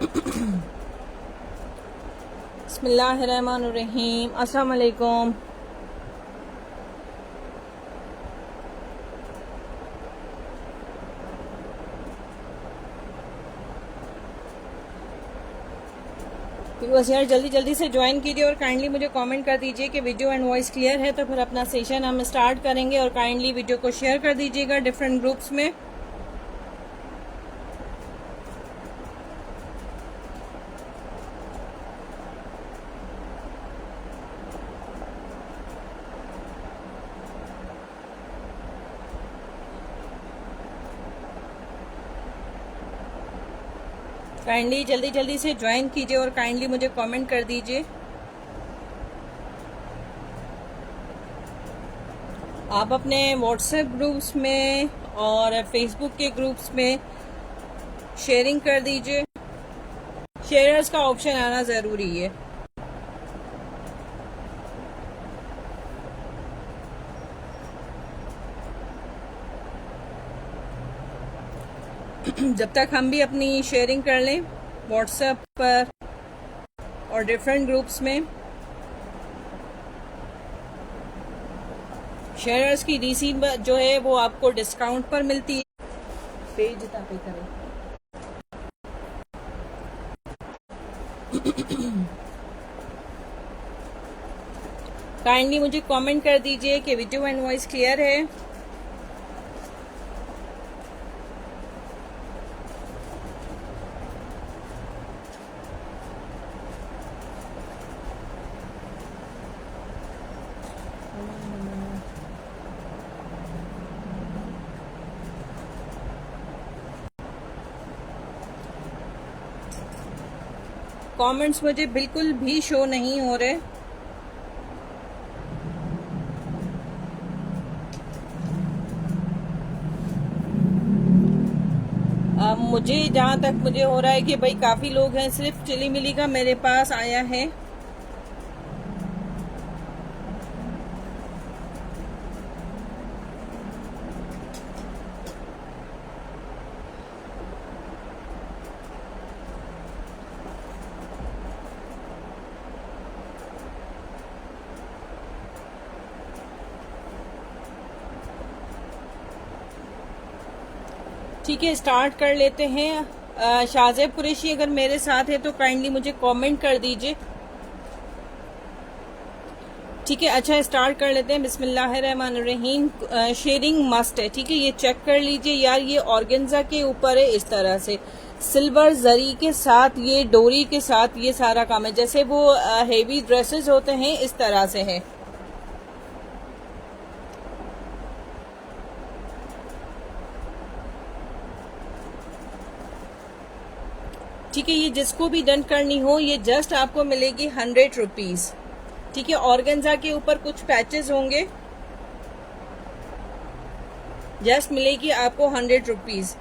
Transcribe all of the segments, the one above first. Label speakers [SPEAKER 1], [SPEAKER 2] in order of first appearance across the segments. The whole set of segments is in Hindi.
[SPEAKER 1] बिस्मिल्लाहिर्रहमानिर्रहीम। अस्सलाम वालेकुम। बस यार जल्दी जल्दी से ज्वाइन कीजिए और काइंडली मुझे कमेंट कर दीजिए कि वीडियो एंड वॉइस क्लियर है, तो फिर अपना सेशन हम स्टार्ट करेंगे। और काइंडली वीडियो को शेयर कर दीजिएगा डिफरेंट ग्रुप्स में। काइंडली जल्दी जल्दी से ज्वाइन कीजिए और काइंडली मुझे कमेंट कर दीजिए। आप अपने व्हाट्सएप ग्रुप्स में और फेसबुक के ग्रुप्स में शेयरिंग कर दीजिए। शेयर्स का ऑप्शन आना ज़रूरी है। जब तक हम भी अपनी शेयरिंग कर लें व्हाट्सएप पर और डिफरेंट ग्रुप्स में। शेयर्स की डीसी जो है वो आपको डिस्काउंट पर मिलती है। पेज पे करें। काइंडली मुझे कमेंट कर दीजिए कि वीडियो एंड वॉइस क्लियर है। कमेंट्स मुझे बिल्कुल भी शो नहीं हो रहे। मुझे जहाँ तक मुझे हो रहा है कि भाई काफ़ी लोग हैं, सिर्फ चिली मिली का मेरे पास आया है। ठीक है, स्टार्ट कर लेते हैं। शाहजेब कुरैशी अगर मेरे साथ है तो काइंडली मुझे कमेंट कर दीजिए। ठीक है, अच्छा स्टार्ट कर लेते हैं। बिस्मिल्लाहिर्रहमानिर्रहीम। शेयरिंग मस्ट है, ठीक है। ये चेक कर लीजिए यार, ये ऑर्गेन्जा के ऊपर है इस तरह से, सिल्वर जरी के साथ, ये डोरी के साथ ये सारा काम है। जैसे वो हेवी ड्रेसेस होते हैं इस तरह से है। ठीक है, ये जिसको भी डन करनी हो ये जस्ट आपको मिलेगी 100 रुपीज। ठीक है, ऑर्गेन्जा के ऊपर कुछ पैचेस होंगे, जस्ट मिलेगी आपको 100 रुपीज।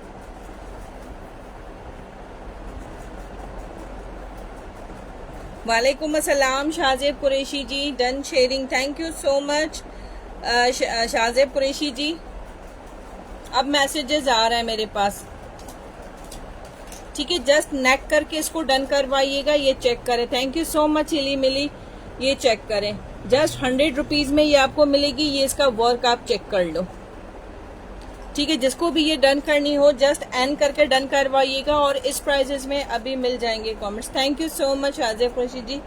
[SPEAKER 1] वालेकुम अस्सलाम Shahzeb Qureshi ji, done sharing, thank you so much Shahzeb Qureshi ji. अब मैसेजेस आ रहा है मेरे पास। ठीक है, जस्ट नेक करके इसको डन करवाइएगा। ये चेक करें, थैंक यू सो मच हिली मिली। ये चेक करें, जस्ट 100 रुपीज में ये आपको मिलेगी। ये इसका वर्क आप चेक कर लो। ठीक है, जिसको भी ये डन करनी हो जस्ट एन करके डन करवाइएगा और इस प्राइजेस में अभी मिल जाएंगे comments. Thank you so much Aazif Rashid ji.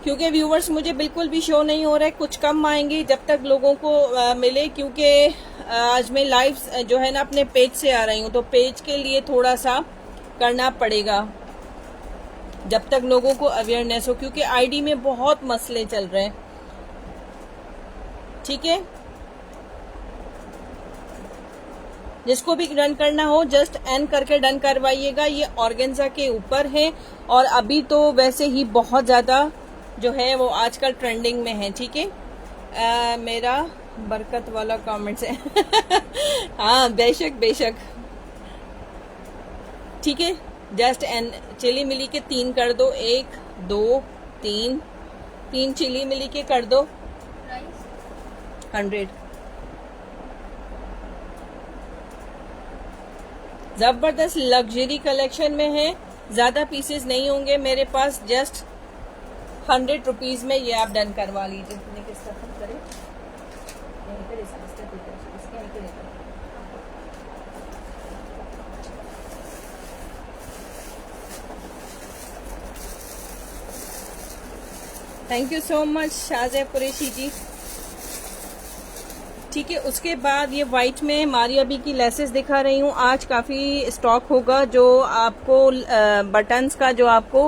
[SPEAKER 1] क्योंकि व्यूवर्स मुझे बिल्कुल भी शो नहीं हो रहा है, कुछ कम आएंगे जब तक लोगों को मिले। क्योंकि आज मैं लाइव जो है ना अपने पेज से आ रही हूँ, तो पेज के लिए थोड़ा सा करना पड़ेगा जब तक लोगों को अवेयरनेस हो, क्योंकि आईडी में बहुत मसले चल रहे हैं। ठीक है, जिसको भी डन करना हो जस्ट एन करके डन करवाइएगा। ये ऑर्गेन्जा के ऊपर है और अभी तो वैसे ही बहुत ज्यादा जो है वो आजकल ट्रेंडिंग में है। ठीक है, मेरा बरकत वाला कमेंट्स है हाँ बेशक बेशक। ठीक है, जस्ट एन चिली मिली के 3 कर दो, 1 2 3 3 चिली मिली के कर दो 100। जबरदस्त लग्जरी कलेक्शन में है। ज्यादा पीसेस नहीं होंगे मेरे पास, जस्ट 100 रुपीज में ये आप डन करवा लीजिए। किस तरह करें thank you so much Shazia Qureshi ji. ठीक है, उसके बाद ये वाइट में मारिया बी की लेसेस दिखा रही हूँ। आज काफी स्टॉक होगा जो आपको बटन्स का जो आपको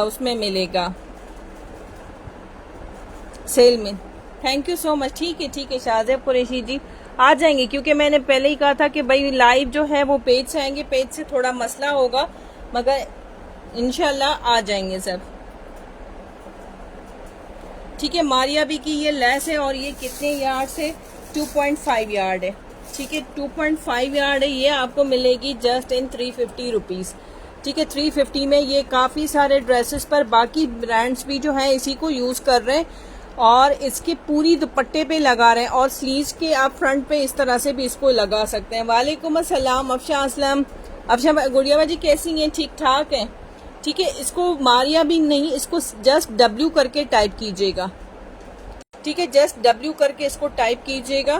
[SPEAKER 1] उसमें मिलेगा सेल में। Thank you so much. ठीक है शाज़िया कुरैशी जी, आ जाएंगे क्योंकि मैंने पहले ही कहा था कि भाई लाइव जो है वो पेज से आएंगे, पेज से थोड़ा मसला होगा, मगर इंशाल्लाह आ जाएंगे सब। ठीक है, मारिया बी की ये लेस है और ये कितने यार्ड से 2.5 यार्ड है। ठीक है, 2.5 यार्ड है, ये आपको मिलेगी जस्ट इन 350 रुपीज। ठीक है, 350 में ये काफी सारे ड्रेसेस पर बाकी ब्रांड्स भी जो है इसी को यूज कर रहे हैं और इसके पूरी दुपट्टे पे लगा रहे हैं और स्लीव्स के आप फ्रंट पे इस तरह से भी इसको लगा सकते हैं। वालेकुम अस्सलाम अफशा असलम। अफशा गुड़िया जी कैसी हैं? ठीक ठाक है। ठीक है, इसको मारिया भी नहीं, इसको जस्ट W करके टाइप कीजिएगा। ठीक है, जस्ट W करके इसको टाइप कीजिएगा।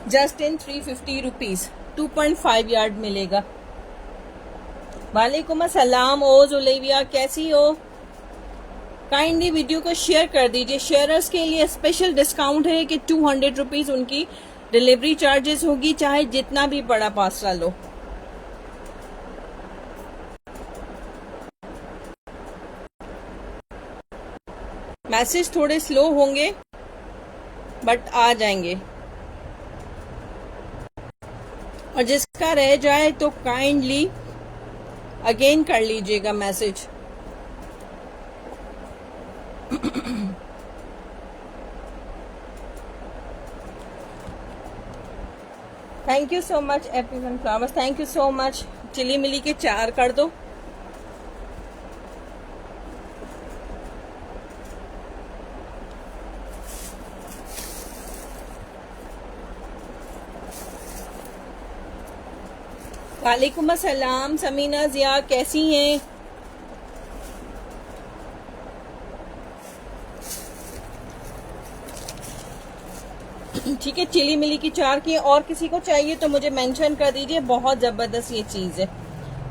[SPEAKER 1] जस्ट इन 350 रुपीज 2.5 यार्ड मिलेगा। वालेकुम अस्सलाम ओ जुलेविया, कैसी हो? काइंडली वीडियो को शेयर कर दीजिए। शेयरर्स के लिए स्पेशल डिस्काउंट है कि 200 रुपीज उनकी डिलीवरी चार्जेस होगी, चाहे जितना भी बड़ा पार्सल लो। मैसेज थोड़े स्लो होंगे बट आ जाएंगे, और जिसका रह जाए तो काइंडली अगेन कर लीजिएगा message. Thank you so much everyone flowers, thank you so much. चिली मिली के 4 कर दो। वालेकुम अस्सलाम समीना जिया, कैसी हैं? ठीक है, चिली मिली की 4 की। और किसी को चाहिए तो मुझे मेंशन कर दीजिए, बहुत जबरदस्त ये चीज है।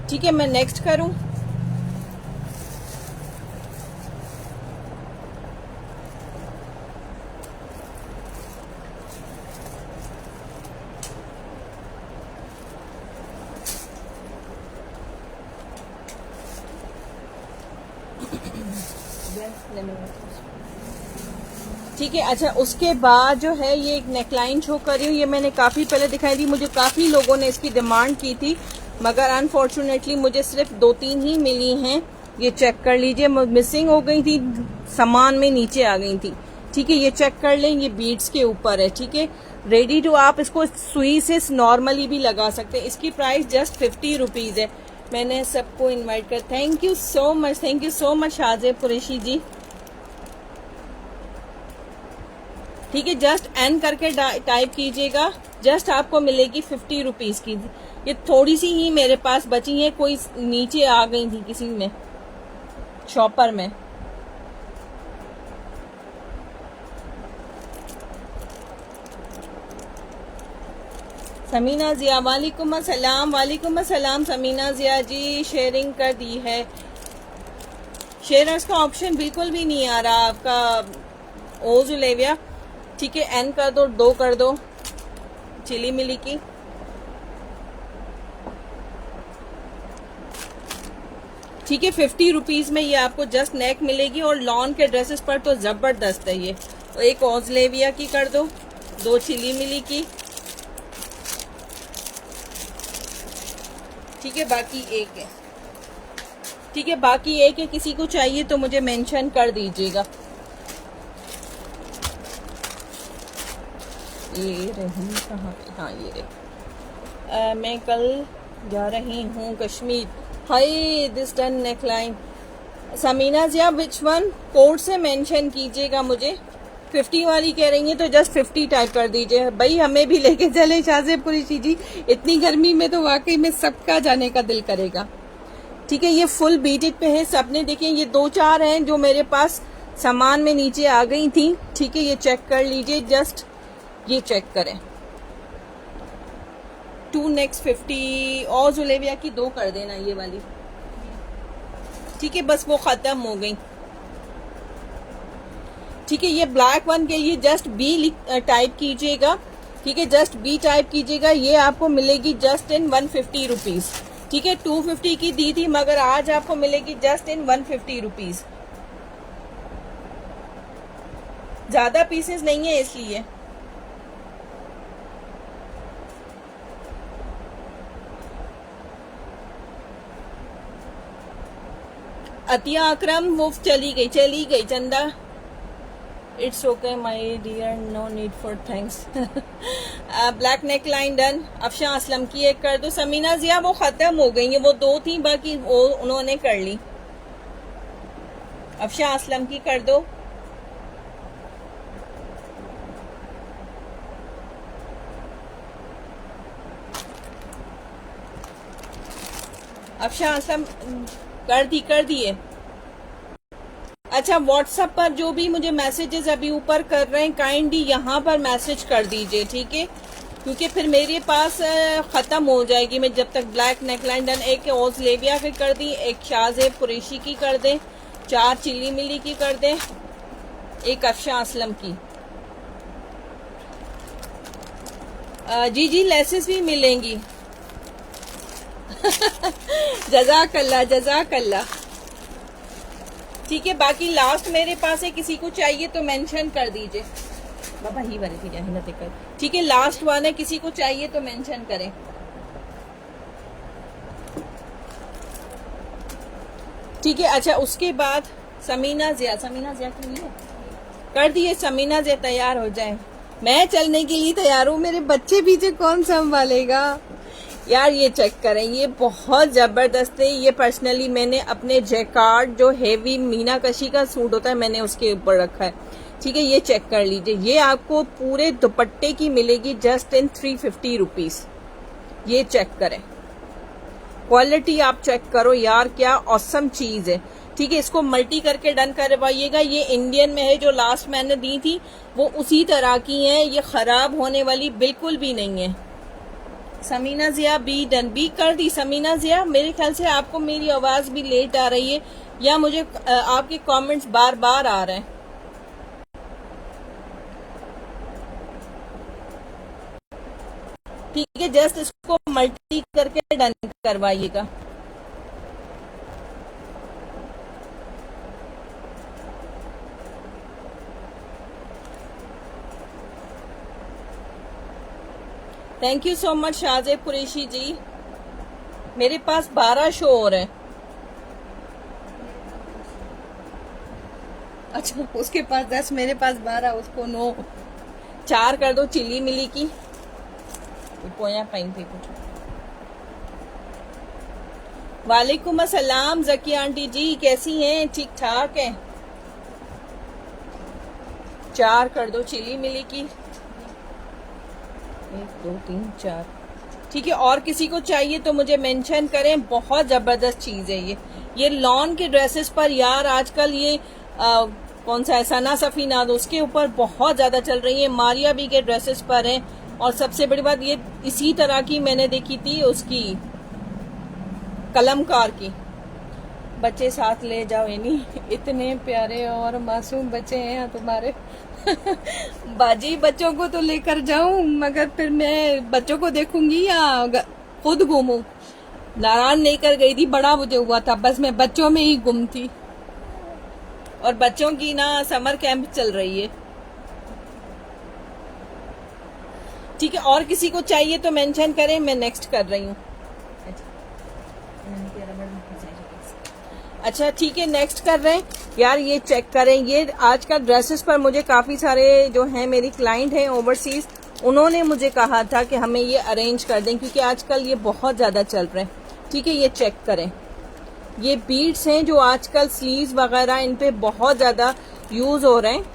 [SPEAKER 1] ठीक है, मैं नेक्स्ट करूं। ठीक है, अच्छा उसके बाद जो है ये एक नेकलाइन शो कर रही हूँ। ये मैंने काफी पहले दिखाई थी, मुझे काफी लोगों ने इसकी डिमांड की थी, मगर अनफॉर्चुनेटली मुझे सिर्फ 2-3 ही मिली हैं। ये चेक कर लीजिए, मिसिंग हो गई थी, सामान में नीचे आ गई थी। ठीक है, ये चेक कर लें, ये बीड्स के ऊपर है। ठीक है, रेडी टू, आप इसको सुई से नॉर्मली भी लगा सकते हैं। इसकी प्राइस जस्ट 50 रुपीज है। मैंने सबको इनवाइट कर, thank you so much Shazia Qureshi ji. ठीक है, जस्ट एन करके टाइप कीजिएगा, जस्ट आपको मिलेगी 50 रुपीज की। ये थोड़ी सी ही मेरे पास बची है, कोई नीचे आ गई थी किसी में शॉपर में। समीना जिया, वालेकुम अस्सलाम समीना जिया जी, शेयरिंग कर दी है। शेयरर्स का ऑप्शन बिल्कुल भी नहीं आ रहा आपका ओ जुलेविया। ठीक है, एन कर दो, 2 कर दो चिली मिली की। ठीक है, 50 रुपीज में ये आपको जस्ट नेक मिलेगी और लॉन के ड्रेसेस पर तो जबरदस्त है ये। तो एक ओजलेविया की कर दो, 2 चिली मिली की। ठीक है, बाकी एक है। ठीक है, बाकी एक है, किसी को चाहिए तो मुझे मेंशन कर दीजिएगा। ये रही कहाँ पे? हाँ ये रही। मैं कल जा रही हूँ Kashmir. Hi this done neckline. Samina Zia which one? Code से मेंशन कीजिएगा मुझे। 50 वाली कह रही हैं तो जस्ट 50 टाइप कर दीजिए भाई, हमें भी लेके चले शाहजेब कुरैशी जी। इतनी गर्मी में तो वाकई में सबका जाने का दिल करेगा। ठीक है, ये फुल बीटेड पे है सबने। देखिए ये 2-4 हैं जो मेरे पास सामान में नीचे आ गई थी। ठीक है, ये चेक कर लीजिए, जस्ट ये चेक करें। 2 नेक्स्ट 50 और जुलेबिया की 2 कर देना ये वाली। ठीक है, बस वो खत्म हो गई। ठीक है, ये ब्लैक वन के लिए जस्ट बी टाइप कीजिएगा। ठीक है, जस्ट बी टाइप कीजिएगा। ये आपको मिलेगी जस्ट इन 150 रुपीज। ठीक है, 250 की दी थी मगर आज आपको मिलेगी जस्ट इन 150 रुपीज। ज्यादा पीसेस नहीं है इसलिए। अतिया अकरम वो चली गई Chanda. It's okay my dear, no need for thanks. Black neckline done. Afsha Aslam की एक कर दो। समीना जिया वो खत्म हो गई है, वो 2 थी बाकी वो उन्होंने कर ली। अफशा असलम की कर दो। अफशा असलम कर दिए। अच्छा, व्हाट्सएप पर जो भी मुझे मैसेजेस अभी ऊपर कर रहे हैं काइंडली यहाँ पर मैसेज कर दीजिए। ठीक है, क्योंकि फिर मेरे पास खत्म हो जाएगी। मैं जब तक ब्लैक नेकलाइन डन, एक ओजलेबिया की कर दी, एक शाहजेब कुरैशी की कर दें, 4 चिल्ली मिली की कर दें, एक अफशा असलम की। जी लेसेस भी मिलेंगी। जज़ाकल्ला। ठीक है, बाकी लास्ट मेरे पास है, किसी को चाहिए तो मेंशन कर दीजिए। बाबा ही वाले फिर यहाँ कर। ठीक है, लास्ट वन है, किसी को चाहिए तो मेंशन करें। ठीक है, अच्छा उसके बाद समीना जिया के लिए कर दिए। समीना जिया तैयार हो जाए, मैं चलने के लिए तैयार हूँ। मेरे बच्चे पीछे कौन संभालेगा यार। ये चेक करें, ये बहुत जबरदस्त है। ये पर्सनली मैंने अपने जैकार्ड जो हेवी मीनाकशी का सूट होता है मैंने उसके ऊपर रखा है। ठीक है, ये चेक कर लीजिए। ये आपको पूरे दुपट्टे की मिलेगी जस्ट इन 350 रुपीज। ये चेक करें, क्वालिटी आप चेक करो यार, क्या ऑसम चीज है। ठीक है, इसको मल्टी करके डन करवाइएगा। ये इंडियन में है, जो लास्ट मैंने दी थी वो उसी तरह की है, ये खराब होने वाली बिल्कुल भी नहीं है। समीना जिया बी डन, बी कर दी समीना जिया। मेरे ख्याल से आपको मेरी आवाज भी लेट आ रही है या मुझे आपके कमेंट्स बार बार आ रहे हैं। ठीक है, जस्ट इसको मल्टी करके डन करवाइएगा। Thank you so much Shahzeb Qureshi ji. मेरे पास 12 शो हो रहे हैं। अच्छा, उसके पास 10, मेरे पास 12, उसको 9। 4 कर दो चिल्ली मिली की। पोया पाइन थे कुछ। वालेकुम अस्सलाम जकी आंटी जी, कैसी हैं? ठीक ठाक है। 4 कर दो चिल्ली मिली की। 1 2 3 4। ठीक है, और किसी को चाहिए तो मुझे मेंशन करें। बहुत जबरदस्त चीज है ये लॉन के ड्रेसेस पर यार आजकल ये कौन सा है, सना सफीना, उसके ऊपर बहुत ज्यादा चल रही है। मारिया बी के ड्रेसेस पर है। और सबसे बड़ी बात ये इसी तरह की मैंने देखी थी उसकी कलमकार की। बच्चे साथ ले जाओ, यानी इतने प्यारे और मासूम बच्चे हैं तुम्हारे। बाजी बच्चों को तो लेकर जाऊं मगर फिर मैं बच्चों को देखूंगी या खुद घूमूं। नारायण लेकर गई थी, बड़ा मुझे हुआ था, बस मैं बच्चों में ही गुम थी। और बच्चों की ना समर कैंप चल रही है। ठीक है, और किसी को चाहिए तो मेंशन करें, मैं नेक्स्ट कर रही हूँ। अच्छा ठीक है, नेक्स्ट कर रहे हैं यार। ये चेक करें, ये आजकल ड्रेसेस पर मुझे काफी सारे जो हैं मेरी क्लाइंट हैं ओवरसीज, उन्होंने मुझे कहा था कि हमें ये अरेंज कर दें क्योंकि आजकल ये बहुत ज्यादा चल रहे हैं। ठीक है, ये चेक करें, ये बीड्स हैं जो आजकल स्लीव्स वगैरह इन पे बहुत ज्यादा यूज हो रहे हैं।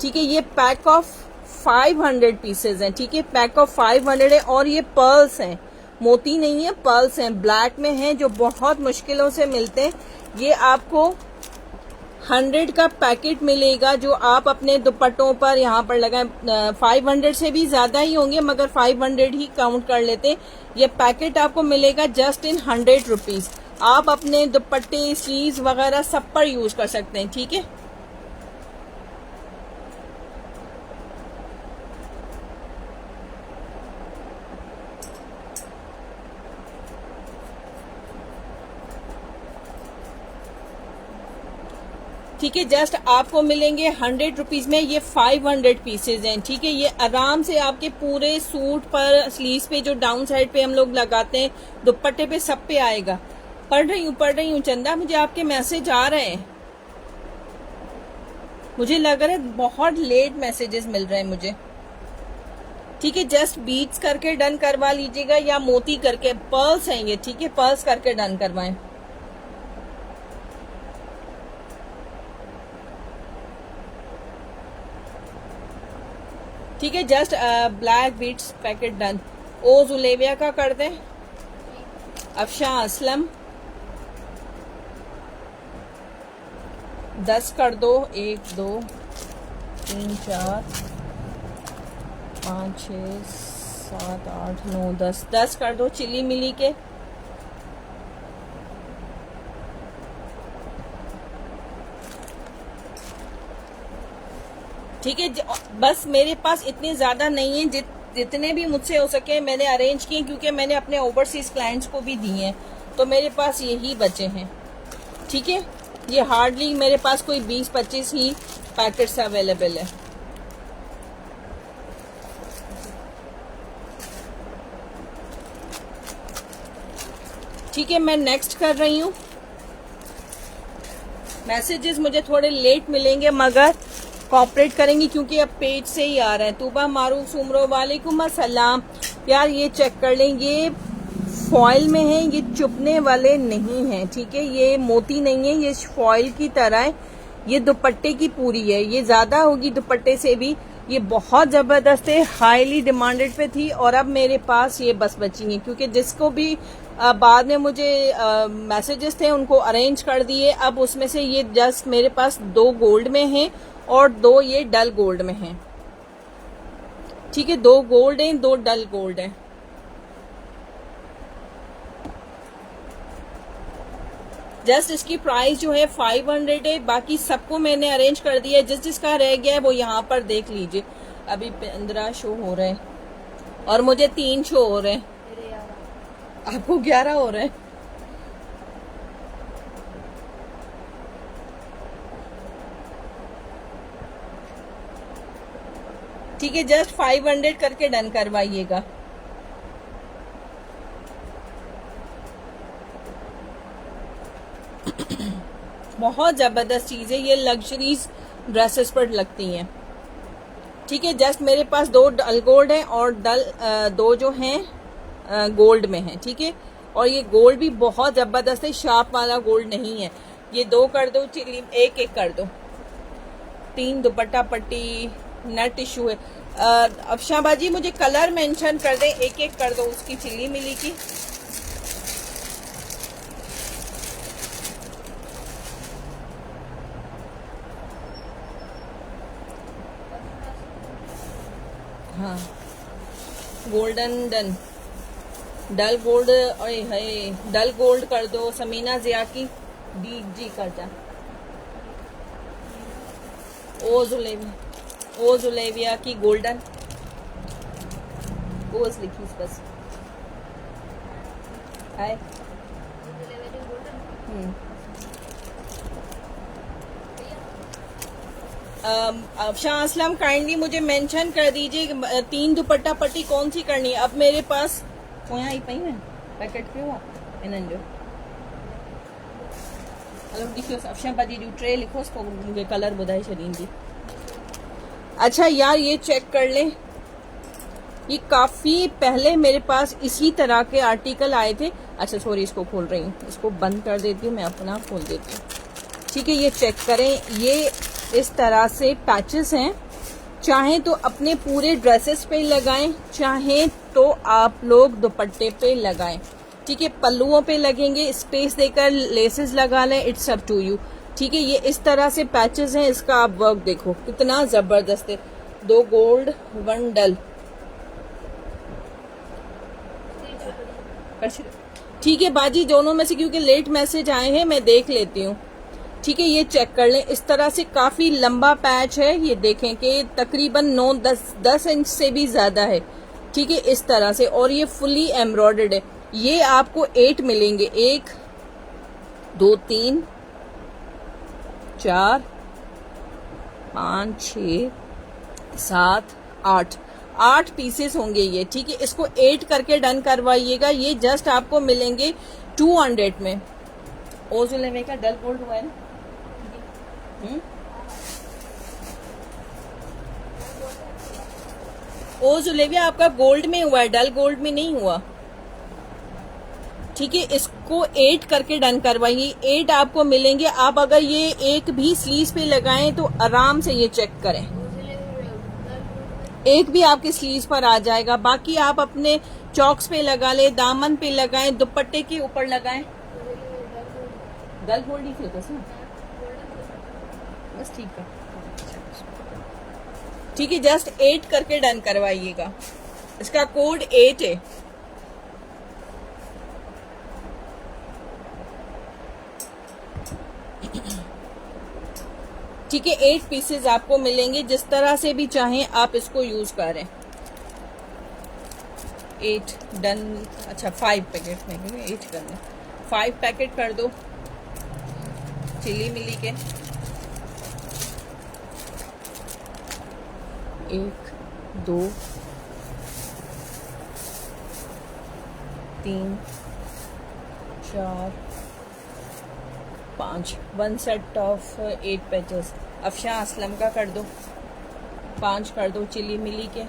[SPEAKER 1] ठीक है, ये पैक ऑफ 500 पीसेज हैं। ठीक है, पैक ऑफ 500 है और ये पर्ल्स हैं, मोती नहीं है, पर्ल्स हैं, ब्लैक में हैं, जो बहुत मुश्किलों से मिलते हैं। ये आपको 100 का पैकेट मिलेगा जो आप अपने दुपट्टों पर यहाँ पर लगाएं। 500 से भी ज्यादा ही होंगे मगर 500 ही काउंट कर लेते हैं। ये पैकेट आपको मिलेगा जस्ट इन 100 रुपीज। आप अपने दुपट्टे, स्लीव्स वगैरह सब पर यूज कर सकते हैं। ठीक है, ठीक है, जस्ट आपको मिलेंगे 100 रुपीज में। ये 500 पीसेज हैं। ठीक है, ये आराम से आपके पूरे सूट पर, स्लीव्स पे, जो डाउन साइड पे हम लोग लगाते हैं, दुपट्टे पे, सब पे आएगा। पढ़ रही हूँ चंदा, मुझे आपके मैसेज आ रहे हैं। मुझे लग रहा है बहुत लेट मैसेजेस मिल रहे हैं मुझे। ठीक है, जस्ट बीट्स करके डन करवा लीजिएगा या मोती करके, पर्ल्स हैं ये। ठीक है, पर्ल्स करके डन करवाएं। ठीक है, just black beats packet done. ओ जुलेबिया का कर दें। अफशा असलम 10 कर दो। 1 2 3 4 5 6 7 8 9 10 10 कर दो चिली मिली के। ठीक है, बस मेरे पास इतने ज्यादा नहीं है, जितने भी मुझसे हो सके मैंने अरेंज किए, क्योंकि मैंने अपने ओवरसीज क्लाइंट्स को भी दिए हैं, तो मेरे पास यही बचे हैं। ठीक है, ये हार्डली मेरे पास कोई 20-25 ही पैकेट्स अवेलेबल है। ठीक है, मैं नेक्स्ट कर रही हूँ। मैसेजेस मुझे थोड़े लेट मिलेंगे मगर कॉपरेट करेंगी क्योंकि अब पेज से ही आ रहे हैं। तूबा मारूफ सुमरो वालेकुम अस्सलाम। यार ये चेक कर लें, ये फॉइल में है, ये चुपने वाले नहीं हैं। ठीक है, ये मोती नहीं है, ये फॉइल की तरह है। ये दुपट्टे की पूरी है, ये ज्यादा होगी दुपट्टे से भी। ये बहुत जबरदस्त है, हाईली डिमांडेड पे थी और अब मेरे पास ये बस बची है, क्योंकि जिसको भी बाद में मुझे मैसेजेस थे उनको अरेंज कर दिए। अब उसमें से ये जस्ट मेरे पास 2 गोल्ड में हैं और 2 ये डल गोल्ड में हैं। ठीक है, 2 गोल्ड हैं, 2 डल गोल्ड हैं। जस्ट इसकी प्राइस जो है 500 है। बाकी सबको मैंने अरेंज कर दिया है, जिसका रह गया है वो यहाँ पर देख लीजिए। अभी 15 शो हो रहे हैं और मुझे 3 शो हो रहे हैं, आपको 11 हो रहे हैं। ठीक है, जस्ट 500 करके डन करवाइएगा। बहुत जबरदस्त चीज है, ये लग्जरीज ड्रेसेस पर लगती हैं। ठीक है, जस्ट मेरे पास 2 डल गोल्ड हैं और 2 जो हैं गोल्ड में हैं। ठीक है, और ये गोल्ड भी बहुत जबरदस्त है, शार्प वाला गोल्ड नहीं है। ये 2 कर दो, चिली 1 कर दो। 3 दुपट्टा पट्टी नेट इशू है। अफशा बाजी मुझे कलर मेंशन कर दें, 1 कर दो उसकी, चिली मिली की। हाँ, गोल्डन डन, डल गोल्ड, है डल गोल्ड कर दो। समीना जिया की जी करता। ओ जुलेबिया की गोल्डन ओज लिखी बस। हाय शाह असलम काइंडली मुझे मेंशन कर दीजिए 3 दुपट्टा पट्टी कौन सी करनी है। अब मेरे पास ही पई है पैकेट पे हुआ इन्हनि जो हलो लिखियो अफशा बाजी जो ट्रे लिखो उसको मुझे कलर बुधाई छॾींदी। अच्छा यार ये चेक कर लें, ये काफी पहले मेरे पास इसी तरह के आर्टिकल आए थे। अच्छा सॉरी, इसको खोल रही हूँ, इसको बंद कर देती हूँ, मैं अपना खोल देती हूँ। ठीक है, ये चेक करें, ये इस तरह से पैचेस हैं चाहे तो अपने पूरे ड्रेसेस पे लगाएं, चाहे तो आप लोग दुपट्टे पे लगाएं। ठीक है, पल्लुओं पे लगेंगे, स्पेस देकर लेसेस लगा लें, इट्स अप टू यू। ठीक है, ये इस तरह से पैचेस हैं, इसका आप वर्क देखो कितना जबरदस्त है। 2 गोल्ड 1 डल। ठीक है बाजी, दोनों में से क्योंकि लेट मैसेज आए हैं मैं देख लेती हूँ। ठीक है, ये चेक कर लें, इस तरह से काफी लंबा पैच है, ये देखें कि तकरीबन 9-10 इंच से भी ज्यादा है। ठीक है, इस तरह से, और ये फुली एम्ब्रॉयडर्ड है। ये आपको 8 मिलेंगे, 1 2 3 4 5 6 7 8 पीसेस होंगे ये। ठीक है, इसको 8 करके डन करवाइएगा। ये जस्ट आपको मिलेंगे 200 में। ओजुलेवे का डल गोल्ड हुआ है ना। ओजुलेविया आपका गोल्ड में हुआ है, डल गोल्ड में नहीं हुआ। ठीक है, इसको 8 करके डन करवाइए। 8 आपको मिलेंगे। आप अगर ये एक भी स्लीव्स पे लगाएं तो आराम से ये चेक करें, एक भी आपके स्लीव्स पर आ जाएगा। बाकी आप अपने चौक्स पे लगा ले, दामन पे लगाएं, दुपट्टे के ऊपर लगाएं। डल गोल्ड ही थे बस ठीक है। ठीक है, जस्ट 8 करके डन करवाइएगा। इसका कोड 8 है। ठीक है, 8 पीसेस आपको मिलेंगे, जिस तरह से भी चाहें आप इसको यूज करें। 8 डन। अच्छा 5 पैकेट में 8 करना, 5 पैकेट कर दो चिली मिली के। 1 2 3 4 5 1 set of 8 patches. Afsha Aslam का कर दो, 5 कर दो चिली मिली के।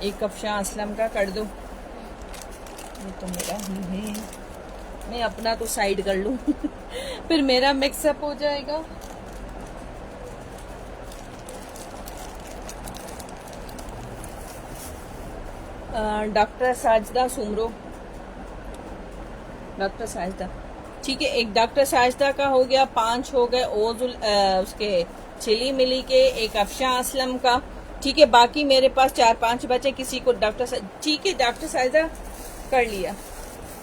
[SPEAKER 1] 1 अफशा असलम का कर दो। ये तो मेरा ही है, मैं अपना तो साइड कर लूं फिर मेरा मिक्सअप हो जाएगा। Doctor Sajda Soomro, doctor Sajda. ठीक है, एक डॉक्टर साजदा का हो गया, 5 हो गए ओजुल उसके चिली मिली के, 1 अफशा असलम का। ठीक है, बाकी मेरे पास 4-5 बचे। किसी को डॉक्टर, ठीक है डॉक्टर साजदा कर लिया,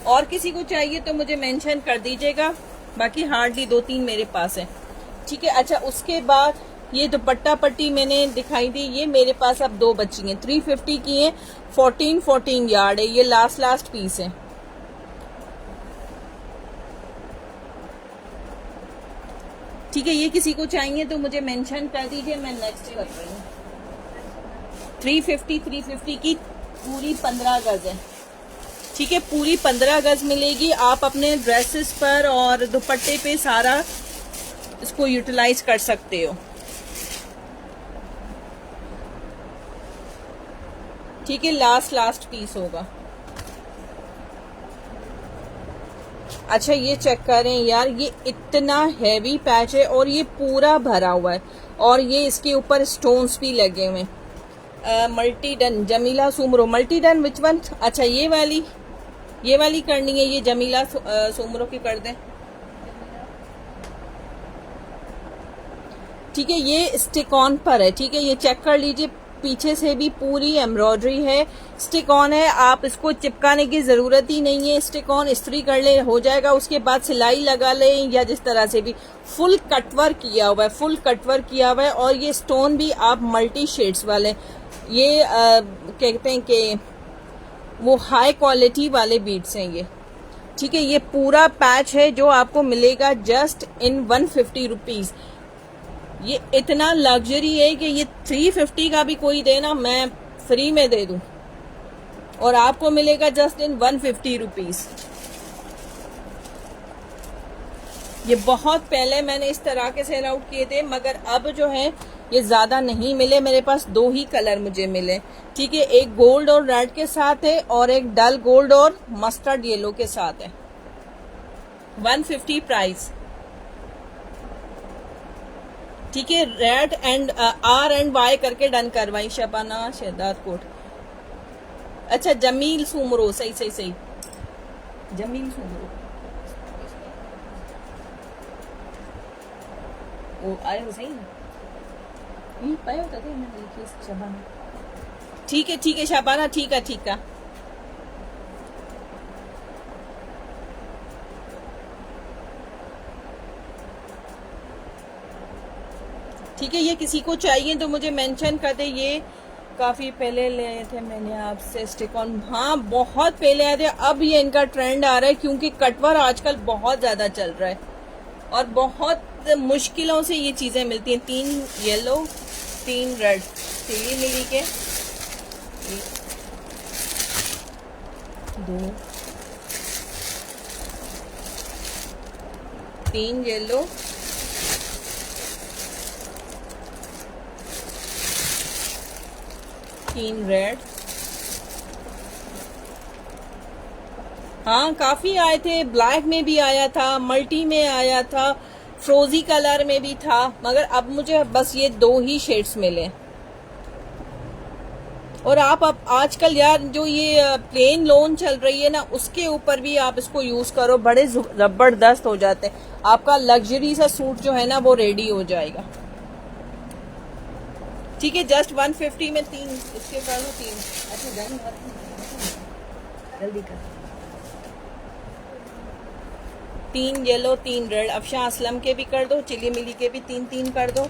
[SPEAKER 1] और किसी को चाहिए तो मुझे मेंशन कर दीजिएगा। बाकी हार्डली 2-3 मेरे पास है। ठीक है, अच्छा उसके बाद ये दुपट्टा पट्टी मैंने दिखाई दी, ये मेरे पास अब 2 बची हैं, 350 की हैं, 14 यार्ड है। ये लास्ट पीस है। ठीक है, ये किसी को चाहिए तो मुझे मेंशन कर दीजिए, मैं नेक्स्ट कर रही हूँ। 350 की पूरी 15 गज है। ठीक है, पूरी 15 गज मिलेगी। आप अपने ड्रेसेस पर और दुपट्टे पे सारा इसको यूटिलाइज कर सकते हो। ठीक है, लास्ट पीस होगा। अच्छा ये चेक करें यार, ये इतना हैवी पैच है और ये पूरा भरा हुआ है, और ये इसके ऊपर स्टोन्स भी लगे हुए हैं। Multi done Jamila Soomro, multi done which one? अच्छा ये वाली करनी है, ये जमीला सुमरो की कर दें। ठीक है, ये स्टिक ऑन पर है। ठीक है, ये चेक कर लीजिए, पीछे से भी पूरी एम्ब्रॉयडरी है, स्टिक ऑन है। आप इसको चिपकाने की जरूरत ही नहीं है, स्टिक ऑन इस्त्री कर ले हो जाएगा। उसके बाद सिलाई लगा ले, या जिस तरह से भी। फुल कटवर्क किया हुआ है, फुल कटवर्क किया हुआ है, और ये स्टोन भी आप मल्टी शेड्स वाले, ये कहते हैं कि वो हाई क्वालिटी वाले बीड्स हैं ये। ठीक है, ये पूरा पैच है जो आपको मिलेगा जस्ट इन 150 रुपीज। ये इतना लग्जरी है कि ये 350 का भी कोई देना मैं फ्री में दे दूं, और आपको मिलेगा जस्ट इन 150 रुपीज। ये बहुत पहले मैंने इस तरह के सेल आउट किए थे, मगर अब जो है ये ज्यादा नहीं मिले। मेरे पास 2 ही कलर मुझे मिले। ठीक है, एक गोल्ड और रेड के साथ है, और एक डल गोल्ड और मस्टर्ड येलो के साथ है। 150 प्राइस। ठीक है, red and R and Y करके डन करवाई। शबाना शहदाद कोट, अच्छा जमील सुमरो, सही सही सही, जमील सुमरो वो आए हो सही ना, पाया होता था मैंने लिखी शबाना। ठीक है शबाना, ठीक है। ठीक है, ये किसी को चाहिए तो मुझे मेंशन कर दे। ये काफ़ी पहले ले आए थे मैंने आपसे स्टिक ऑन, हाँ बहुत पहले आए थे। अब ये इनका ट्रेंड आ रहा है क्योंकि कटवर आजकल बहुत ज़्यादा चल रहा है और बहुत मुश्किलों से ये चीज़ें मिलती हैं। 3 येलो 3 रेड, चिली मिली के 2 3 येलो 3 रेड। हाँ काफी आए थे, ब्लैक में भी आया था, मल्टी में आया था, फ्रोजी कलर में भी था, मगर अब मुझे बस ये 2 ही शेड्स मिले। और आप अब आजकल यार जो ये प्लेन लोन चल रही है ना, उसके ऊपर भी आप इसको यूज करो, बड़े जबरदस्त हो जाते हैं। आपका लग्जरी सा सूट जो है ना वो रेडी हो जाएगा। ठीक है, जस्ट 150 में 3 इसके कर दो 3। अच्छा जल्दी कर, 3 येलो 3 रेड। अफशा असलम के भी कर दो, चिली मिली के भी 3 कर दो।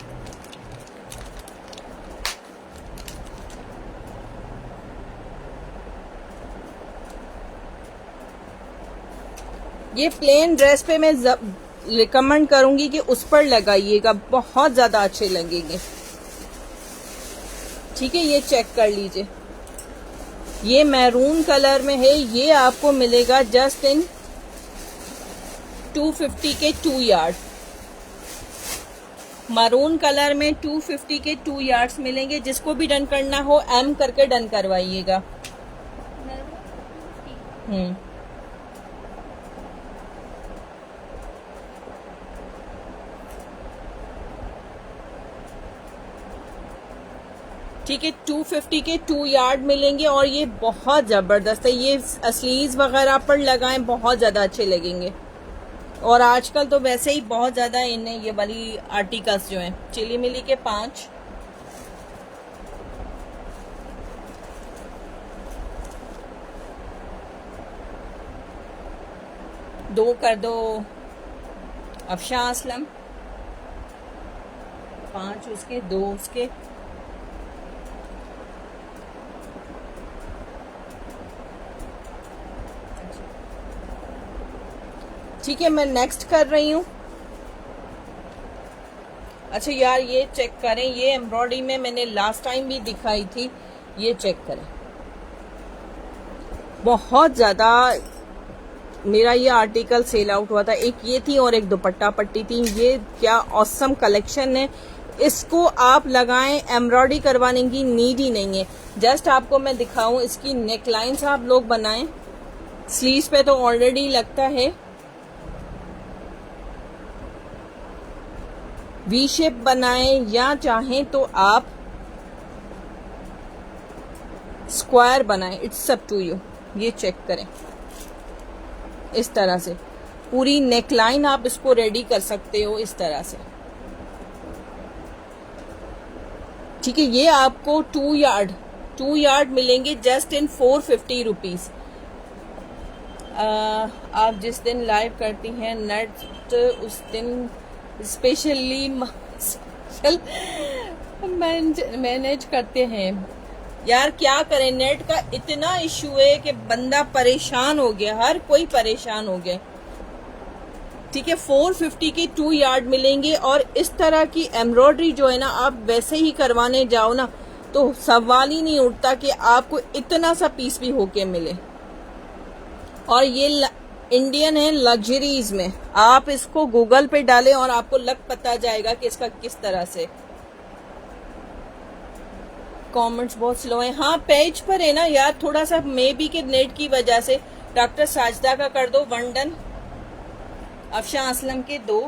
[SPEAKER 1] ये प्लेन ड्रेस पे मैं रिकमेंड करूंगी कि उस पर लगाइएगा, बहुत ज्यादा अच्छे लगेंगे। ठीक है, ये चेक कर लीजिए, ये मैरून कलर में है, ये आपको मिलेगा जस्ट इन 250 के 2 यार्ड। मैरून कलर में 250 के 2 यार्ड्स मिलेंगे। जिसको भी डन करना हो एम करके डन करवाइएगा। ठीक है, 250 के 2 यार्ड मिलेंगे और ये बहुत ज़बरदस्त है। ये स्लीव्स वगैरह पर लगाएं, बहुत ज़्यादा अच्छे लगेंगे। और आजकल तो वैसे ही बहुत ज़्यादा इन्हें ये वाली आर्टिकल्स जो हैं। चिली मिली के 5, दो कर दो अफशा असलम, 5 उसके, 2 उसके। ठीक है, मैं नेक्स्ट कर रही हूँ। अच्छा यार ये चेक करें, ये एम्ब्रॉयडरी में मैंने लास्ट टाइम भी दिखाई थी, ये चेक करें। बहुत ज़्यादा मेरा ये आर्टिकल सेल आउट हुआ था। एक ये थी और एक दुपट्टा पट्टी थी। ये क्या ऑसम कलेक्शन है, इसको आप लगाएं, एम्ब्रॉयडरी करवाने की नीड ही नहीं है। जस्ट आपको मैं दिखाऊं, इसकी नेकलाइंस आप लोग बनाएं, स्लीव्स पे तो ऑलरेडी लगता है। वी शेप बनाएं या चाहें तो आप स्क्वायर बनाएं, इट्स अप टू यू। ये चेक करें, इस तरह से पूरी नेकलाइन आप इसको रेडी कर सकते हो इस तरह से। ठीक है, ये आपको 2 यार्ड मिलेंगे जस्ट इन 450 रुपीज। आप जिस दिन लाइव करती हैं नेट, उस दिन स्पेशली मैनेज करते हैं। यार क्या करें, नेट का इतना इशू है कि बंदा परेशान हो गया, हर कोई परेशान हो गया। ठीक है, 450 के 2 यार्ड मिलेंगे। और इस तरह की एम्ब्रॉयडरी जो है ना, आप वैसे ही करवाने जाओ ना तो सवाल ही नहीं उठता कि आपको इतना सा पीस भी होके मिले। और ये इंडियन है लग्जरीज में, आप इसको गूगल पे डालें और आपको लग पता जाएगा कि इसका किस तरह से। कमेंट्स बहुत स्लो है, हाँ पेज पर है ना यार, थोड़ा सा मे बी के नेट की वजह से। डॉक्टर साजदा का कर दो 1 डन, अफशा असलम के 2,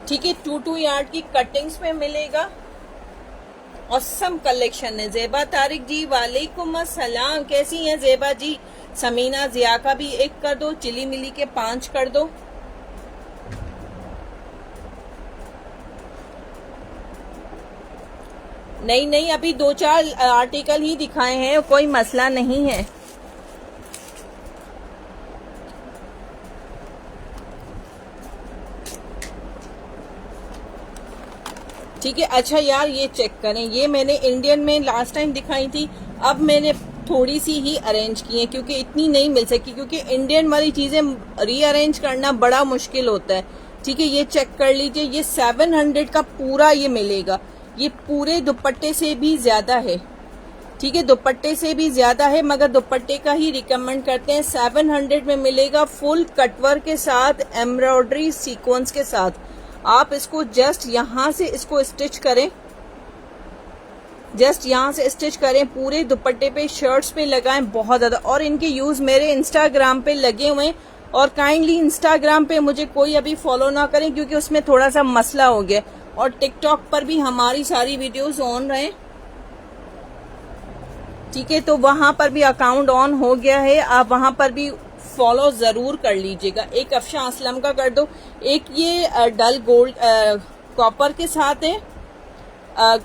[SPEAKER 1] ठीक है, 2 यार्ड की कटिंग्स में मिलेगा। औसम कलेक्शन है। ज़ेबा तारिक जी वालेकुम अस्सलाम, कैसी हैं ज़ेबा जी? समीना जिया का भी 1 कर दो, चिली मिली के 5 कर दो। नहीं नहीं, अभी 2-4 आर्टिकल ही दिखाए हैं, कोई मसला नहीं है। ठीक है। अच्छा यार ये चेक करें, ये मैंने इंडियन में लास्ट टाइम दिखाई थी, अब मैंने थोड़ी सी ही अरेंज की है क्योंकि इतनी नहीं मिल सकी, क्योंकि इंडियन वाली चीजें रीअरेंज करना बड़ा मुश्किल होता है। ठीक है, ये चेक कर लीजिए, ये 700 का पूरा ये मिलेगा, ये पूरे दुपट्टे से भी ज्यादा है। ठीक है, दुपट्टे से भी ज्यादा है, मगर दुपट्टे का ही रिकमेंड करते हैं। 700 में मिलेगा, फुल कटवर के साथ, एम्ब्रॉयडरी सीक्वेंस के साथ। आप इसको जस्ट यहां से इसको स्टिच करें, जस्ट यहां से स्टिच करें, पूरे दुपट्टे पे, शर्ट्स पे लगाएं, बहुत ज्यादा। और इनके यूज मेरे इंस्टाग्राम पे लगे हुए हैं, और काइंडली इंस्टाग्राम पे मुझे कोई अभी फॉलो ना करें क्योंकि उसमें थोड़ा सा मसला हो गया, और टिकटॉक पर भी हमारी सारी वीडियोस ऑन रहे। ठीक है, तो वहां पर भी अकाउंट ऑन हो गया है, आप वहां पर भी फॉलो जरूर कर लीजिएगा। एक अफशा असलम का कर दो, एक ये डल गोल्ड कॉपर के साथ है,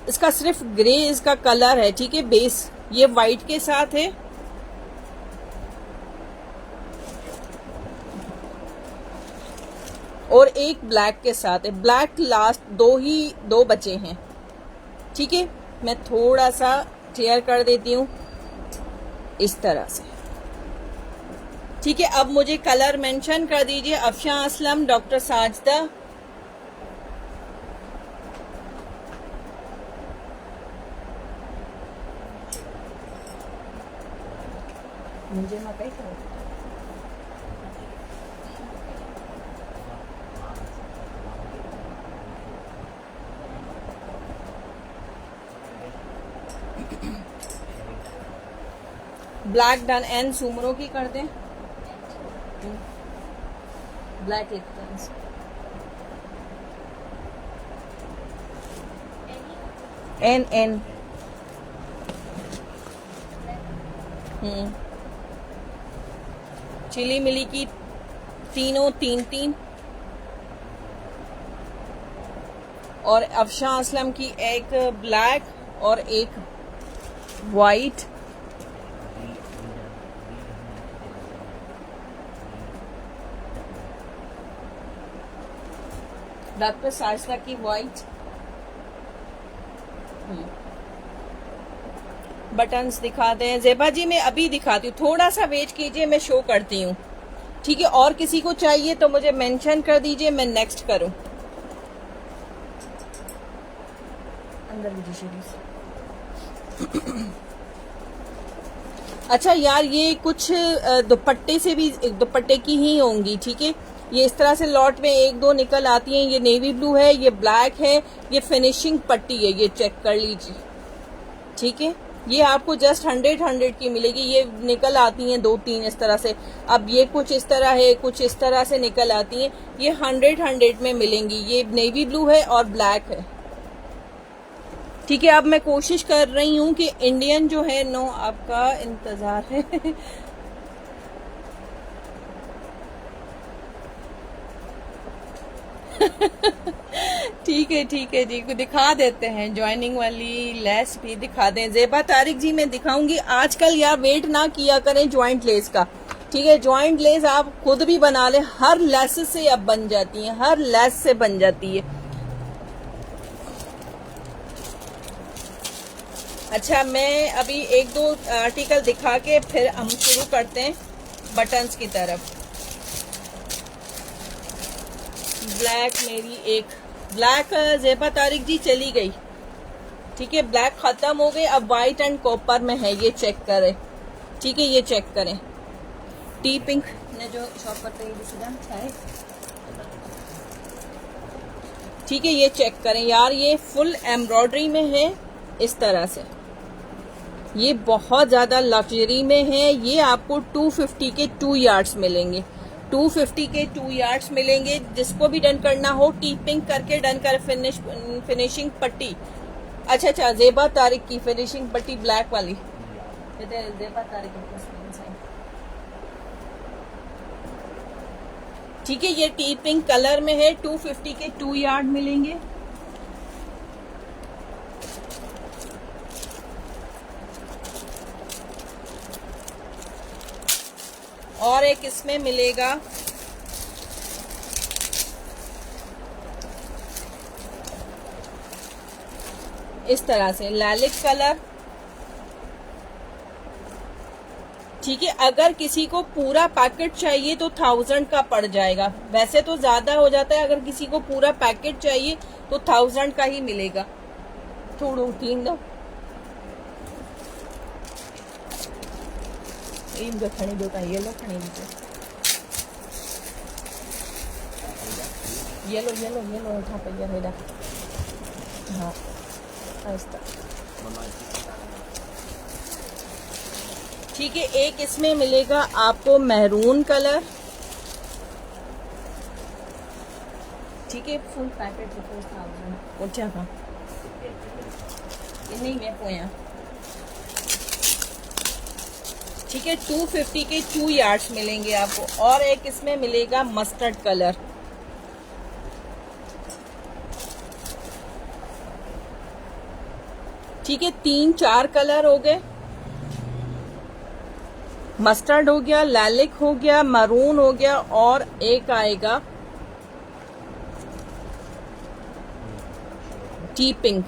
[SPEAKER 1] इसका सिर्फ ग्रे इसका कलर है। ठीक है, बेस ये वाइट के साथ है, और एक ब्लैक के साथ है। ब्लैक लास्ट दो बचे हैं। ठीक है, मैं थोड़ा सा क्लियर कर देती हूँ इस तरह से। ठीक है, अब मुझे कलर मेंशन कर दीजिए। अफशा असलम, डॉक्टर साजिदा, मुझे मकई करो। ब्लैक डन एंड सुमरों की कर दें, ब्लैक लिखते हैं एन। चिली मिली की तीनों 3-3, और अफशा असलम की एक ब्लैक और एक वाइट। डॉक्टर साजिदा की वाइट। बटन्स दिखा दें। ज़ेबा जी मैं अभी दिखाती हूँ, थोड़ा सा वेट कीजिए, मैं शो करती हूँ। ठीक है, और किसी को चाहिए तो मुझे मेंशन कर दीजिए, मैं नेक्स्ट करूँ। अंदर अच्छा यार, ये कुछ दुपट्टे से भी, दुपट्टे की ही होंगी। ठीक है, ये इस तरह से लॉट में 1-2 निकल आती हैं। ये नेवी ब्लू है, ये ब्लैक है, ये फिनिशिंग पट्टी है, ये चेक कर लीजिए। ठीक है, ये आपको जस्ट 100 की मिलेगी। ये निकल आती हैं 2-3 इस तरह से। अब ये कुछ इस तरह है, कुछ इस तरह से निकल आती हैं। ये 100 में मिलेंगी। ये नेवी ब्लू है और ब्लैक है। ठीक है, अब मैं कोशिश कर रही हूँ कि इंडियन जो है, नो आपका इंतजार है ठीक है जी, दिखा देते हैं। ज्वाइनिंग वाली लेस भी दिखा दें। ज़ेबा तारिक जी मैं दिखाऊंगी। आजकल यार वेट ना किया करें ज्वाइंट लेस का। ठीक है, ज्वाइंट लेस आप खुद भी बना लें, हर लेस से अब बन जाती है, हर लेस से बन जाती है। अच्छा, मैं अभी 1-2 आर्टिकल दिखा के फिर हम शुरू करते हैं बटन्स की तरफ। ब्लैक मेरी एक ब्लैक ज़ेबा तारिक जी चली गई। ठीक है, ब्लैक खत्म हो गई, अब वाइट एंड कॉपर में है, ये चेक करें। ठीक है, ये चेक करें। टी पिंक ने जो शॉप पर है। ठीक है, ये चेक करें यार, ये फुल एम्ब्रॉयडरी में है इस तरह से। ये बहुत ज्यादा लग्जरी में है। ये आपको 250 के 2 यार्ड्स मिलेंगे। 250 के 2 यार्ड्स मिलेंगे। जिसको भी डन करना हो टी पिंक करके डन कर, फिनिशिंग पट्टी। अच्छा, जेबा तारिक की फिनिशिंग पट्टी ब्लैक वाली, जेबा तारिक ठीक है। ये टी पिंक कलर में है, 250 के 2 यार्ड मिलेंगे। और एक इसमें मिलेगा इस तरह से लैलिक कलर, ठीक है। अगर किसी को पूरा पैकेट चाहिए तो 1000 का पड़ जाएगा, वैसे तो ज्यादा हो जाता है। अगर किसी को पूरा पैकेट चाहिए तो 1000 का ही मिलेगा। थोड़ा तीन दो खड़ी दो का, ये लो खड़ी दो, ये लो उठा पे ये हाँ ठीक है। एक इसमें मिलेगा आपको मैरून कलर, ठीक है। फुल पैकेट 4000 उठा का नहीं मैं पोया, ठीक है। 250 के 2 यार्ड्स मिलेंगे आपको। और एक इसमें मिलेगा मस्टर्ड कलर, ठीक है। 3-4 कलर हो गए। मस्टर्ड हो गया, लैलिक हो गया, मरून हो गया, और एक आएगा टी पिंक।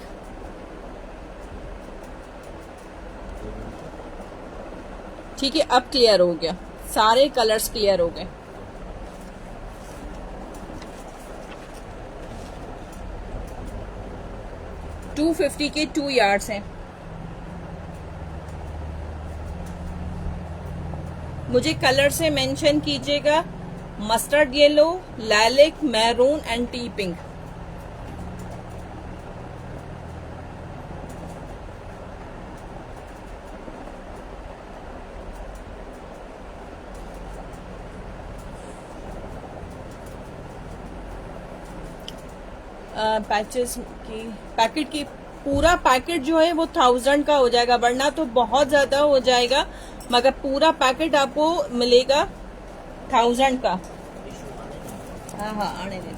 [SPEAKER 1] ठीक है, अब क्लियर हो गया, सारे कलर्स क्लियर हो गए। $250 के 2 यार्ड्स हैं। मुझे कलर से मेंशन कीजिएगा, mustard yellow, lilac, maroon and tea pink. Packet की पूरा पैकेट जो है वो 1000 का हो जाएगा, वरना तो बहुत ज्यादा हो जाएगा। मगर पूरा पैकेट आपको मिलेगा 1000 का। हाँ आने दे।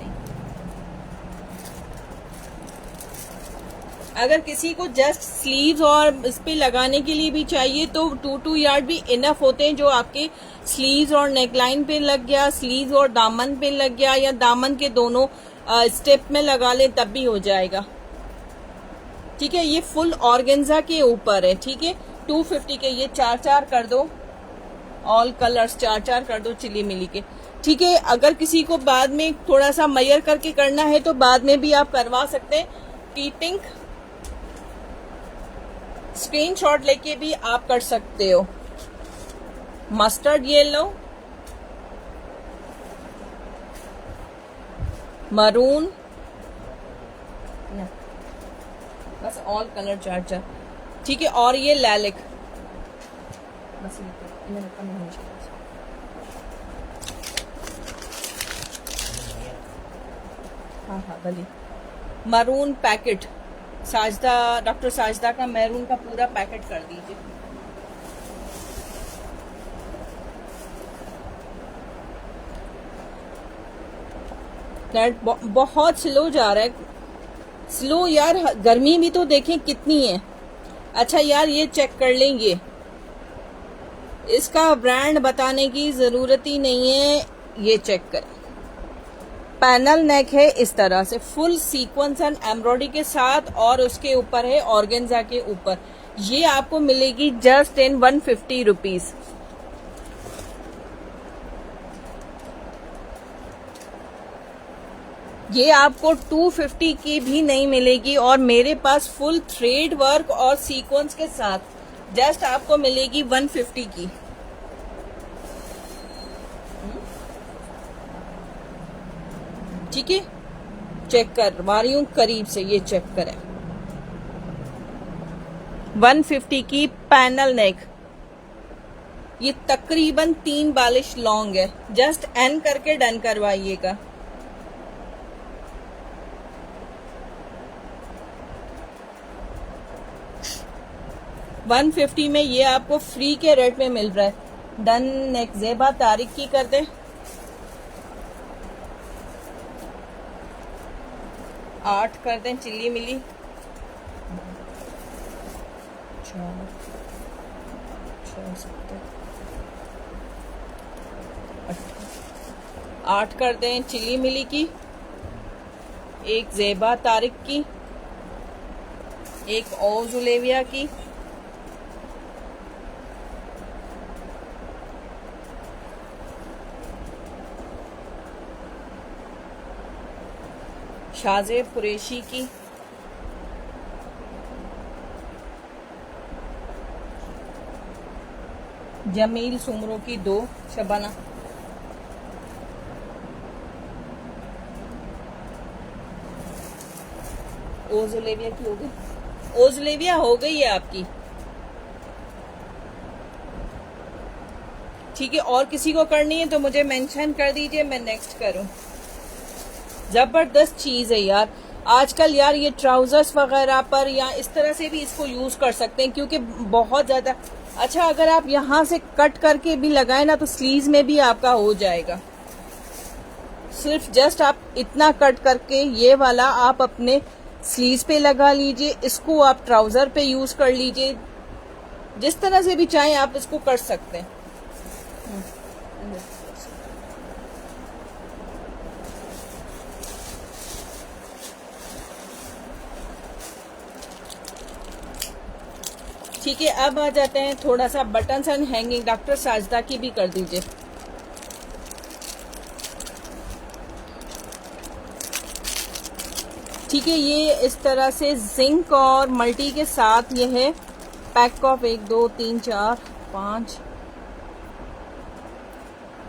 [SPEAKER 1] अगर किसी को जस्ट स्लीव्स और इस पे लगाने के लिए भी चाहिए तो 2 यार्ड भी इनफ होते हैं, जो आपके स्लीव्स और नेकलाइन पे लग गया, स्लीव्स और दामन पे लग गया, या दामन के दोनों स्टेप में लगा ले तब भी हो जाएगा। ठीक है, ये फुल ऑर्गेन्जा के ऊपर है। ठीक है, 250 के ये 4 कर दो, ऑल कलर्स 4 कर दो चिली मिली के। ठीक है, अगर किसी को बाद में थोड़ा सा मयर करके करना है तो बाद में भी आप करवा सकते हैं। टी पिंक स्क्रीनशॉट लेके भी आप कर सकते हो। मस्टर्ड येलो, मरून, बस ऑल कलर 4। ठीक है, और ये लैलिक, बस हाँ भली maroon packet, Sajda, doctor Sajda का मैरून का पूरा पैकेट कर दीजिए। नेट बहुत स्लो जा रहा है, स्लो यार, गर्मी भी तो देखें कितनी है। अच्छा यार, ये चेक कर लेंगे, इसका ब्रांड बताने की जरूरत ही नहीं है, ये चेक करें। पैनल नेक है इस तरह से, फुल सीक्वेंस एंड एम्ब्रॉयडरी के साथ, और उसके ऊपर है ऑर्गेन्जा के ऊपर। ये आपको मिलेगी जस्ट इन 150 रुपीज। ये आपको 250 की भी नहीं मिलेगी, और मेरे पास फुल थ्रेड वर्क और सीक्वेंस के साथ जस्ट आपको मिलेगी 150 की। ठीक है, चेक करवा रही हूं करीब से, ये चेक करें। 150 की पैनल नेक, ये तकरीबन 3 बालिश लॉन्ग है, जस्ट एन करके डन करवाइएगा। $150 में ये आपको फ्री के रेट में मिल रहा है। डन। नेक्स्ट ज़ेबा तारिक की कर दे। 8 कर दें चिल्ली मिली। 8 कर दें चिल्ली मिली की। एक ज़ेबा तारिक की, एक और जुलेविया की, शाज़े कुरैशी की, जमील सुमरो की 2 शबाना, ओजुलेविया की हो गई। ओजुलेविया हो गई है आपकी। ठीक है, और किसी को करनी है तो मुझे मेंशन कर दीजिए, मैं नेक्स्ट करूं। जबरदस्त चीज है यार। आजकल यार ये ट्राउजर्स वगैरह पर या इस तरह से भी इसको यूज कर सकते हैं, क्योंकि बहुत ज्यादा अच्छा अगर आप यहाँ से कट करके भी लगाए ना तो स्लीव्स में भी आपका हो जाएगा। सिर्फ जस्ट आप इतना कट करके ये वाला आप अपने स्लीव्स पे लगा लीजिए, इसको आप ट्राउजर पे यूज कर लीजिए, जिस तरह से भी चाहें आप इसको कर सकते हैं। ठीक है, अब आ जाते हैं थोड़ा सा buttons and hanging. Doctor Sajda की भी कर दीजिए। ठीक है, ये इस तरह से जिंक और मल्टी के साथ ये है पैक ऑफ 1 2 3 4 5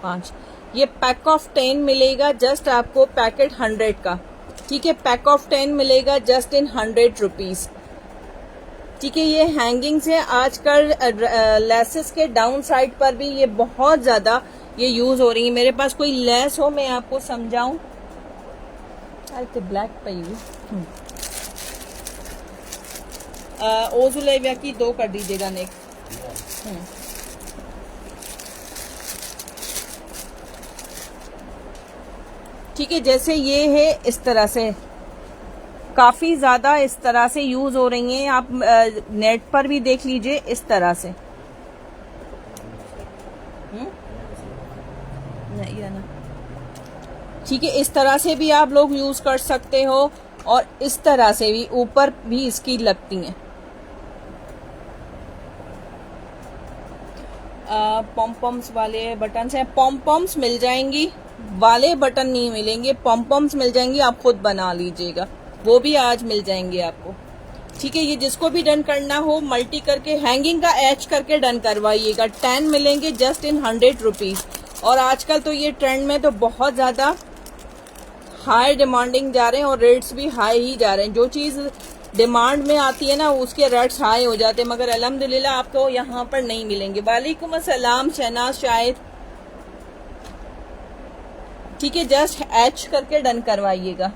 [SPEAKER 1] 5। ये पैक ऑफ 10 मिलेगा जस्ट आपको पैकेट 100 का। ठीक है, पैक ऑफ 10 मिलेगा जस्ट इन 100 रुपीज। ठीक है, ये हैंगिंग्स है। आजकल लेसेस के डाउन साइड पर भी ये बहुत ज्यादा ये यूज हो रही है। मेरे पास कोई लेस हो मैं आपको समझाऊं। तो ब्लैक पे ओजुलेविया की 2 कर दीजिएगा नेक्स्ट। ठीक है, जैसे ये है इस तरह से काफी ज्यादा इस तरह से यूज हो रही हैं। आप नेट पर भी देख लीजिए इस तरह से। ठीक है, इस तरह से भी आप लोग यूज कर सकते हो और इस तरह से भी ऊपर भी इसकी लगती हैं। पॉम्पम्स वाले बटन्स हैं, पॉम्पम्स मिल जाएंगी, वाले बटन नहीं मिलेंगे, पॉम्पम्स मिल जाएंगी, आप खुद बना लीजिएगा, वो भी आज मिल जाएंगे आपको। ठीक है, ये जिसको भी डन करना हो मल्टी करके हैंगिंग का एच करके डन करवाइएगा। 10 मिलेंगे जस्ट इन 100 रुपीज। और आजकल तो ये ट्रेंड में तो बहुत ज्यादा हाई डिमांडिंग जा रहे हैं और रेट्स भी हाई ही जा रहे हैं। जो चीज डिमांड में आती है ना उसके रेट्स हाई हो जाते हैं, मगर अल्हम्दुलिल्लाह आपको यहाँ पर नहीं मिलेंगे। वालेकुम अस्सलाम शहनाज शाहिद। ठीक है, जस्ट एच करके डन करवाइएगा।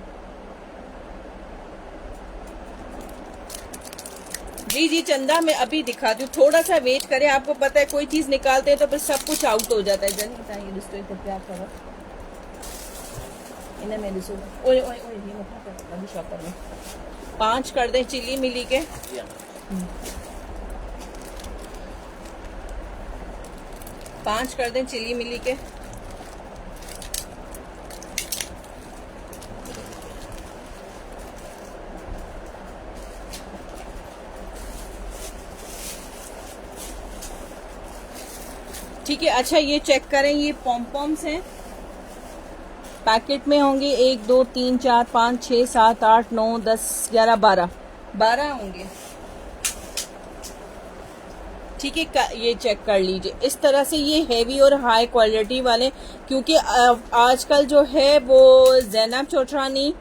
[SPEAKER 1] जी जी चंदा, मैं अभी दिखाती हूँ, थोड़ा सा वेट करें। आपको पता है कोई चीज निकालते हैं तो फिर सब कुछ आउट हो जाता है। जन बताइए डिस्प्ले पर क्या करो इन्हें मैं दिसो ओए ओए ओए ये मत कर अभी शॉपर में 5 कर दें चिल्ली मिली के। 5 कर दें चिल्ली मिली के। ठीक है, अच्छा ये चेक करें, ये पॉम्पॉम्स हैं, पैकेट में होंगे 1 2 3 4 5 6 7 8 9 10 11 12 होंगे। ठीक है, ये चेक कर लीजिए इस तरह से। ये हैवी और हाई क्वालिटी वाले, क्योंकि आजकल जो है वो ज़ैनब चौधरानी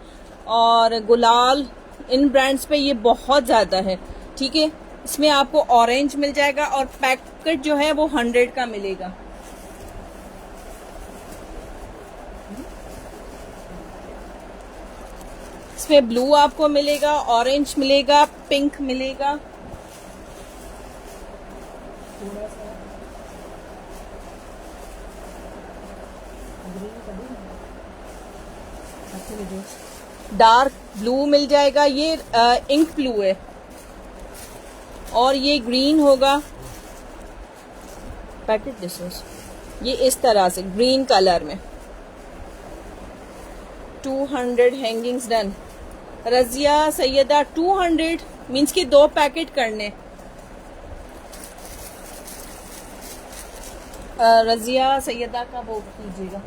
[SPEAKER 1] और गुलाल इन ब्रांड्स पे ये बहुत ज़्यादा है। ठीक है, इसमें आपको ऑरेंज मिल जाएगा और पैकेट जो है वो 100 का मिलेगा। इसमें ब्लू आपको मिलेगा, ऑरेंज मिलेगा, पिंक मिलेगा। डार्क ब्लू मिल जाएगा, ये इंक ब्लू है, और ये ग्रीन होगा। पैकेट डिशेस ये इस तरह से ग्रीन कलर में। 200 hangings done. Razia Sayeda 200 means कि 2 पैकेट करने। रजिया सैयदा का वो कीजिएगा,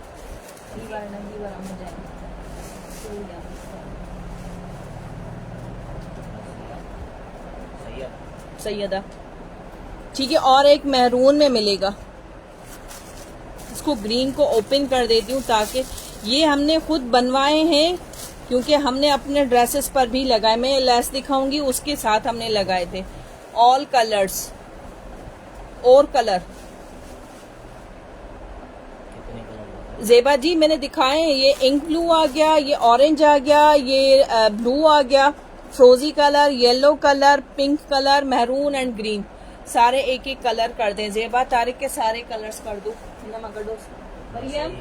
[SPEAKER 1] सैयदा, ठीक है। और एक मैरून में मिलेगा, इसको ग्रीन को ओपन कर देती हूँ ताकि ये हमने खुद बनवाए हैं, क्योंकि हमने अपने ड्रेसेस पर भी लगाए। मैं लेस दिखाऊंगी, उसके साथ हमने लगाए थे। ऑल कलर्स और कलर जेबा जी मैंने दिखाए हैं। ये इंक ब्लू आ गया, ये ऑरेंज आ गया, ये ब्लू आ गया, फ्रोजी colour, yellow colour, pink colour, maroon and green, सारे एक एक कलर कर दें। जेबा तारिक के सारे कलर्स कर दो। मरियम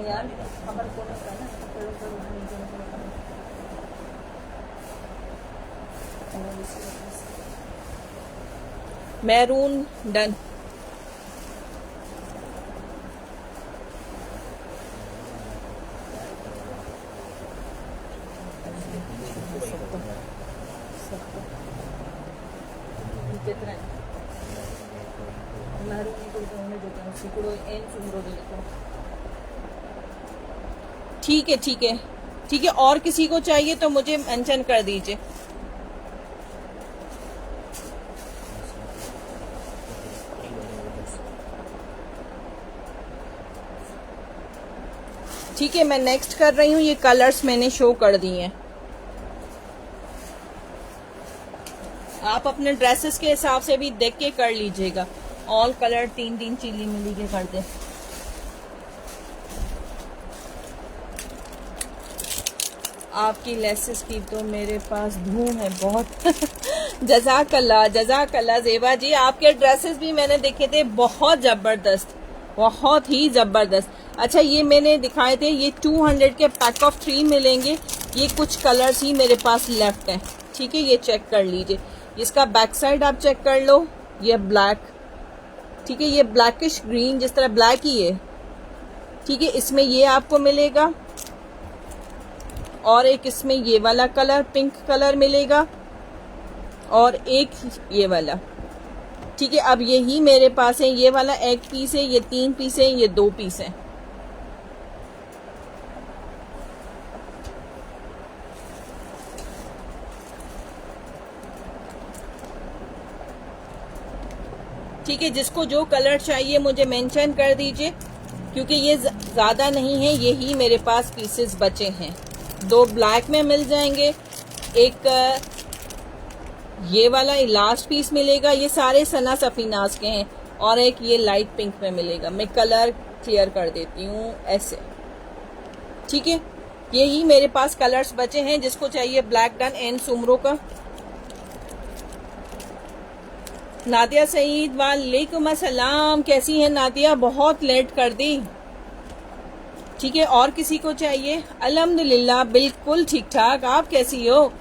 [SPEAKER 1] यार खबर को मैरून डन। ठीक है ठीक है ठीक है। और किसी को चाहिए तो मुझे मेंशन कर दीजिए। ठीक है, मैं नेक्स्ट कर रही हूँ। ये कलर्स मैंने शो कर दिए हैं। आप अपने ड्रेसेस के हिसाब से भी देख के कर लीजिएगा। ऑल कलर 3-3 चिली मिली के कर दे। आपकी लेसेस की तो मेरे पास धूम है बहुत। जज़ाकल्लाह जज़ाकल्लाह जेबा जी, आपके ड्रेसेस भी मैंने देखे थे, बहुत जबरदस्त, बहुत ही जबरदस्त। अच्छा, ये मैंने दिखाए थे, ये 200 के पैक ऑफ 3 मिलेंगे। ये कुछ कलर्स ही मेरे पास लेफ्ट है, ठीक है, ये चेक कर लीजिए। इसका बैक साइड आप चेक कर लो, ये ब्लैक, ठीक है, ये ब्लैकिश ग्रीन, जिस तरह ब्लैक ही है, ठीक है। इसमें ये आपको मिलेगा, और एक इसमें ये वाला कलर पिंक कलर मिलेगा, और एक ये वाला, ठीक है। अब यही मेरे पास है, ये वाला एक पीस है, ये 3 पीस है, ये 2 पीस है। ठीक है, जिसको जो कलर चाहिए मुझे मेंशन कर दीजिए, क्योंकि ये ज्यादा नहीं है, यही मेरे पास पीसेस बचे हैं। 2 ब्लैक में मिल जाएंगे, एक ये वाला लास्ट पीस मिलेगा, ये सारे सना सफीनाज के हैं, और एक ये लाइट पिंक में मिलेगा। मैं कलर क्लियर कर देती हूँ ऐसे, ठीक है। यही मेरे पास कलर्स बचे हैं, जिसको चाहिए ब्लैक डन एंड सुमरो का। नादिया सईद वालेकुम अस्सलाम, कैसी है नादिया? बहुत लेट कर दी, ठीक है। और किसी को चाहिए? अल्हम्दुलिल्लाह बिल्कुल ठीक ठाक, आप कैसी हो?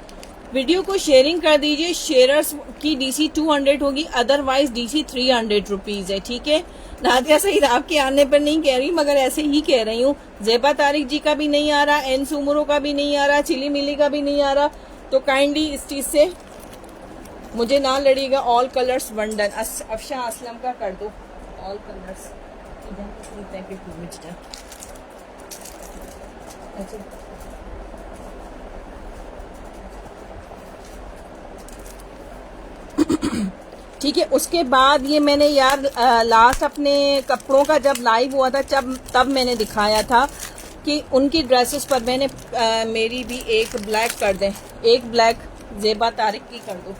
[SPEAKER 1] वीडियो को शेयरिंग कर दीजिए। शेयरर्स की DC 200 होगी, अदरवाइज DC 300 रुपीज है, ठीक है। नादिया सईद आपके आने पर नहीं कह रही, मगर ऐसे ही कह रही हूँ। जेबा तारिक जी का भी नहीं आ रहा, एन सुमरो का भी नहीं आ रहा, चिली मिली का भी नहीं आ रहा, तो काइंडली इस चीज से मुझे ना लड़िएगा। All colours one done. Afsha Aslam का कर दो ऑल कलर्स। ठीक है, उसके बाद ये मैंने यार लास्ट अपने कपड़ों का जब लाइव हुआ था, तब मैंने दिखाया था कि उनकी ड्रेसेस पर मैंने मेरी भी एक ब्लैक कर दें, एक ब्लैक जेबा तारिक की कर दो।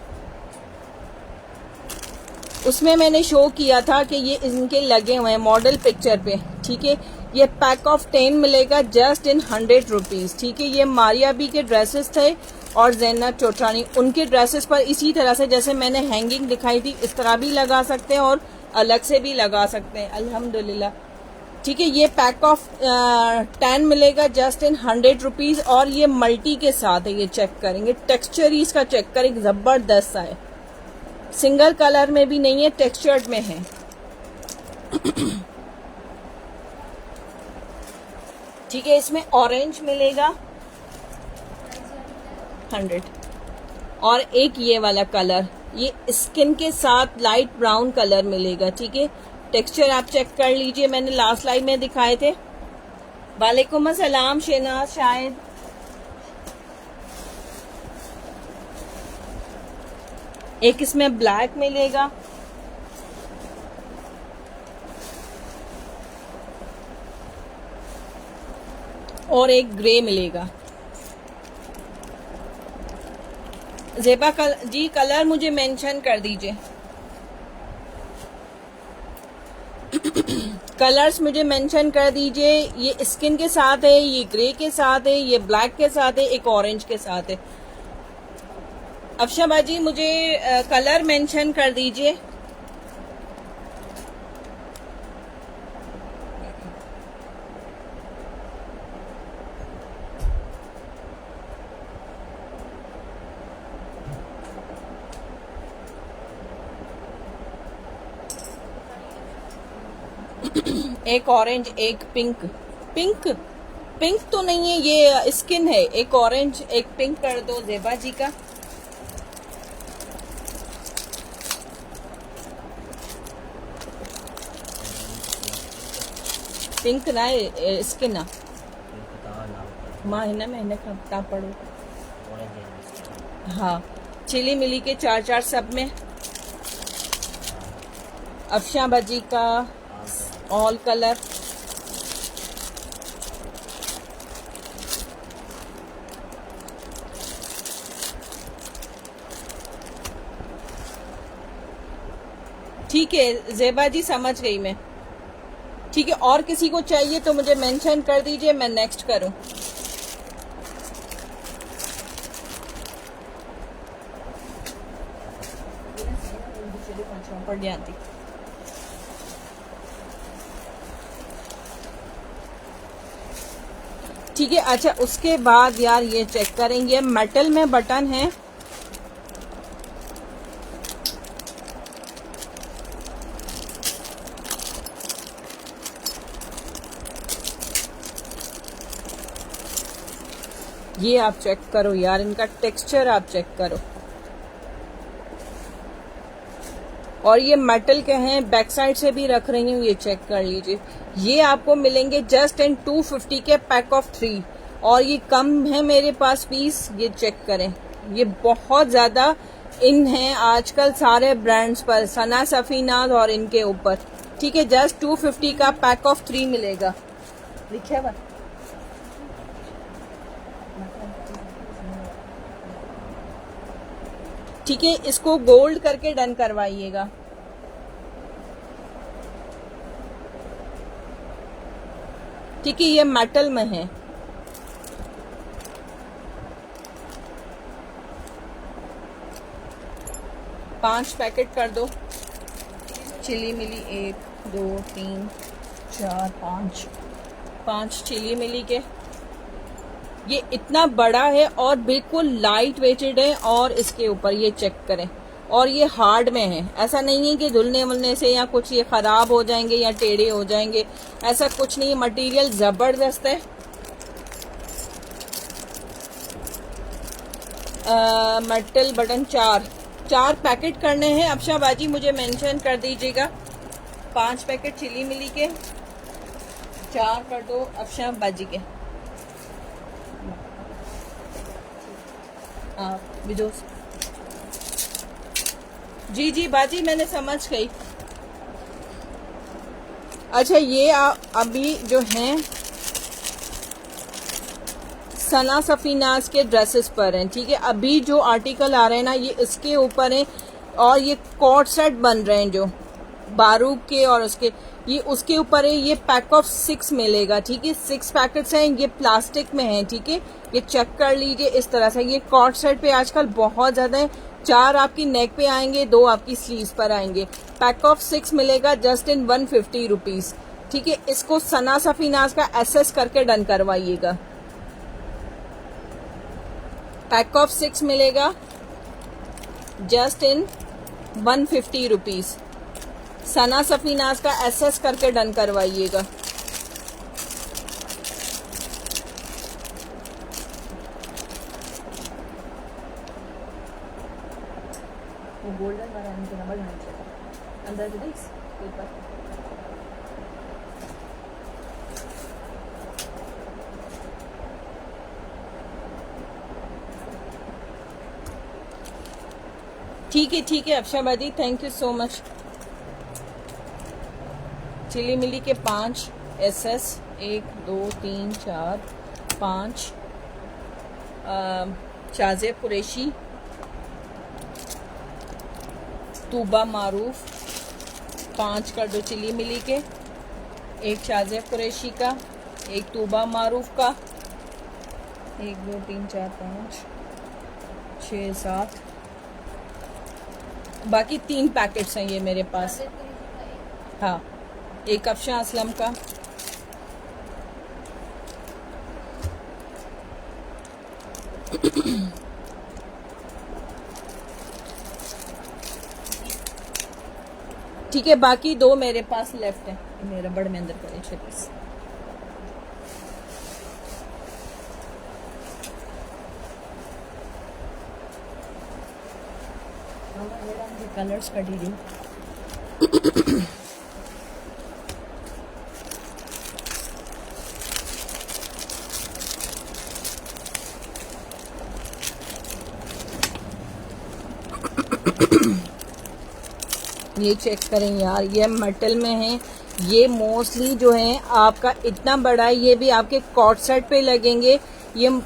[SPEAKER 1] उसमें मैंने शो किया था कि ये इनके लगे हुए हैं मॉडल पिक्चर पे, ठीक है। ये पैक ऑफ 10 मिलेगा जस्ट इन 100 रुपीज, ठीक है। ये मारिया बी के ड्रेसेस थे और ज़ैनब चौटानी, उनके ड्रेसेस पर इसी तरह से जैसे मैंने हैंगिंग दिखाई थी इस तरह भी लगा सकते हैं और अलग से भी लगा सकते हैं, अल्हम्दुलिल्लाह, ठीक है। ये पैक ऑफ 10 मिलेगा जस्ट इन 100 रुपीज और ये मल्टी के साथ है। ये चेक करेंगे, टेक्सचर ही इसका चेक करेंगे, जबरदस्त सा है, सिंगल कलर में भी नहीं है, टेक्सचर्ड में है। ठीक है, इसमें ऑरेंज मिलेगा 100 और एक ये वाला कलर, ये स्किन के साथ लाइट ब्राउन कलर मिलेगा, ठीक है। टेक्सचर आप चेक कर लीजिए, मैंने लास्ट स्लाइड में दिखाए थे। वालेकुम अस्सलाम शहनाज शायद। एक इसमें ब्लैक मिलेगा, और एक ग्रे मिलेगा। ज़ेबा जी कलर मुझे मेंशन कर दीजिए, कलर्स मुझे मेंशन कर दीजिए। ये स्किन के साथ है, ये ग्रे के साथ है, ये ब्लैक के साथ है, एक ऑरेंज के साथ है। अफशा बाजी मुझे कलर मेंशन कर दीजिए। एक ऑरेंज, एक पिंक। पिंक पिंक तो नहीं है, ये स्किन है। एक ऑरेंज एक पिंक कर दो ज़ेबा जी का। पिंक ना स्किन ना माँ है ना, मैंने कहा पढ़ो। हाँ, चिली मिली के 4 सब में। अफशा बाजी का ऑल कलर। ठीक है ज़ेबा जी, समझ गई मैं, ठीक है। और किसी को चाहिए तो मुझे मेंशन कर दीजिए, मैं नेक्स्ट करूं। पढ़ जाती। ठीक है, अच्छा उसके बाद यार ये चेक करेंगे, मेटल में बटन है। ये आप चेक करो यार, इनका टेक्सचर आप चेक करो। और ये मेटल के हैं, बैक साइड से भी रख रही हूँ, ये चेक कर लीजिए। ये आपको मिलेंगे जस्ट इन 250 के पैक ऑफ 3 और ये कम है मेरे पास पीस। ये चेक करें, ये बहुत ज्यादा इन है आजकल सारे ब्रांड्स पर, सना सफीनाज और इनके ऊपर, ठीक है। जस्ट 250 का पैक ऑफ 3 मिलेगा, लिखे हुआ। ठीक है, इसको गोल्ड करके डन करवाइएगा। ठीक है, ये मेटल में है। पांच पैकेट कर दो चिली मिली, 1 2 3 4 5 चिली मिली के। ये इतना बड़ा है और बिल्कुल लाइट वेटेड है, और इसके ऊपर ये चेक करें, और ये हार्ड में है। ऐसा नहीं है कि धुलने वुलने से या कुछ ये खराब हो जाएंगे या टेढ़े हो जाएंगे, ऐसा कुछ नहीं। मटेरियल जबरदस्त है। मेटल बटन 4 पैकेट करने हैं। अफशा बाजी मुझे मेंशन कर दीजिएगा। 5 पैकेट चिली मिली के, 4 कर दो अफशा बाजी के। जी जी बाजी, मैंने समझ गई। अच्छा, ये अभी जो हैं सना सफीनाज के ड्रेसेस पर हैं, ठीक है। अभी जो आर्टिकल आ रहे हैं ना, ये इसके ऊपर है। और ये कॉर्ड सेट बन रहे हैं जो बारूक के, और उसके ये उसके ऊपर है, ये पैक ऑफ 6 मिलेगा, ठीक है। 6 पैकेट्स हैं, ये प्लास्टिक में है, ठीक है। ये चेक कर लीजिए इस तरह से। ये कॉर्ड सेट पे आजकल बहुत ज्यादा है, 4 आपकी नेक पे आएंगे, 2 आपकी स्लीव्स पर आएंगे। पैक ऑफ 6 मिलेगा जस्ट इन 150 रुपीज, ठीक है। इसको सना सफीनाज का एसएस करके डन करवाइएगा। पैक ऑफ 6 मिलेगा जस्ट इन 150 रुपीज। सना सफीनाज का एसएस करके डन करवाइएगा। वो गोल्डन वाला इनके नंबर अंदर से देख पेपर। ठीक है Afshabadi, thank you so much. चिली मिली के 5 एसएस, 1 2 3 4 5। शाज़िया कुरैशी, तूबा मारूफ, 5 कर दो चिली मिली के, 1 शाज़िया कुरैशी का, 1 तूबा मारूफ का, 1 2 3 4 5 6 7, बाकी 3 पैकेट्स हैं ये मेरे पास। हाँ, 1 अफशा असलम का, ठीक है। बाकी 2 मेरे पास लेफ्ट है, मेरा बड़ में अंदर करे छत्तीस। कलर्स का डी ये चेक करें यार, ये मेटल में है। ये मोस्टली जो है आपका इतना बड़ा है, ये भी आपके कॉर्ड सेट पे लगेंगे। ये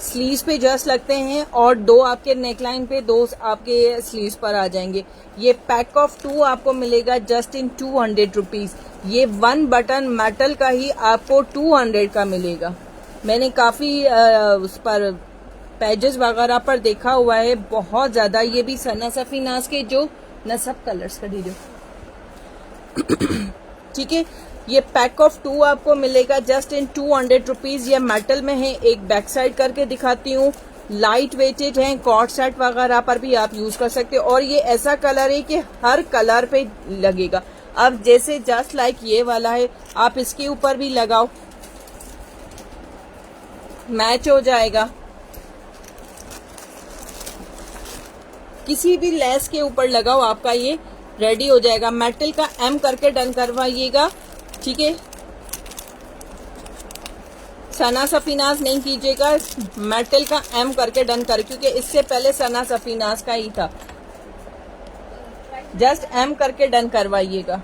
[SPEAKER 1] स्लीव्स पे जस्ट लगते हैं, और 2 आपके नेकलाइन पे, 2 आपके स्लीव्स पर आ जाएंगे। ये पैक ऑफ 2 आपको मिलेगा जस्ट इन 200 रुपीज। ये 1 बटन मेटल का ही आपको 200 का मिलेगा। मैंने काफी उस पर पेजेस वगैरह पर देखा हुआ है, बहुत ज्यादा। ये भी सना सफीनाज के जो न सब कलर्स का डी ठीक है। ये पैक ऑफ 2 आपको मिलेगा जस्ट इन 200 रुपीज। ये मेटल में है, एक बैक साइड करके दिखाती हूँ। लाइट वेटेड है, कॉर्ड सेट वगैरह पर भी आप यूज कर सकते हो। और ये ऐसा कलर है कि हर कलर पे लगेगा। अब जैसे जस्ट लाइक ये वाला है, आप इसके ऊपर भी लगाओ, मैच हो जाएगा। किसी भी लेस के ऊपर लगाओ, आपका ये रेडी हो जाएगा। मेटल का एम करके डन करवाइएगा, ठीक है। सना सफीनाज नहीं कीजिएगा, मेटल का एम करके डन कर, क्योंकि इससे पहले सना सफीनाज का ही था। जस्ट एम करके डन करवाइएगा,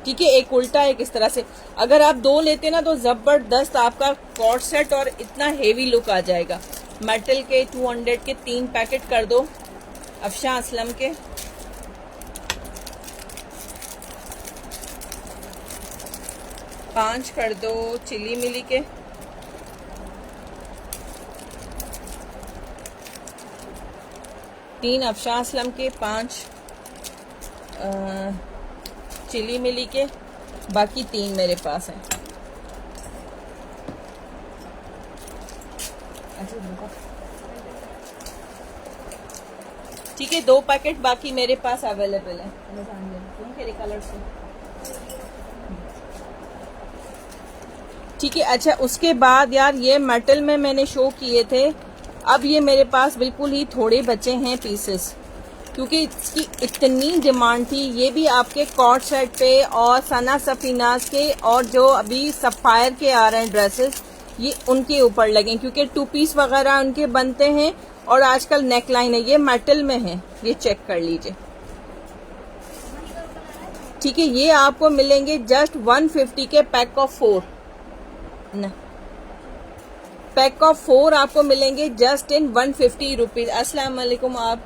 [SPEAKER 1] ठीक है। एक उल्टा एक इस तरह से, अगर आप 2 लेते ना तो जबरदस्त आपका कॉर्ड सेट और इतना हेवी लुक आ जाएगा। मेटल के 200 के 3 पैकेट कर दो अफशा असलम के। पांच कर दो चिली मिली के। तीन अफशा असलम के, 5 चिली मिली के, बाकी 3 मेरे पास हैं। ठीक है, 2 पैकेट बाकी मेरे पास अवेलेबल है। कलर से ठीक है। अच्छा, उसके बाद यार ये मेटल में मैंने शो किए थे, अब ये मेरे पास बिल्कुल ही थोड़े बचे हैं पीसेस, क्योंकि इसकी इतनी डिमांड थी। ये भी आपके कॉर्ड सेट पे और सना सफीनाज के और जो अभी सफायर के आ रहे हैं ड्रेसेस, ये उनके ऊपर लगे, क्योंकि 2 पीस वगैरह उनके बनते हैं और आजकल नेकलाइन है। ये मेटल में है, ये चेक कर लीजिए, ठीक है। ये आपको मिलेंगे जस्ट 150 के पैक ऑफ 4 न पैक ऑफ 4 आपको मिलेंगे जस्ट इन 150 रुपीज। अस्सलाम वालेकुम। आप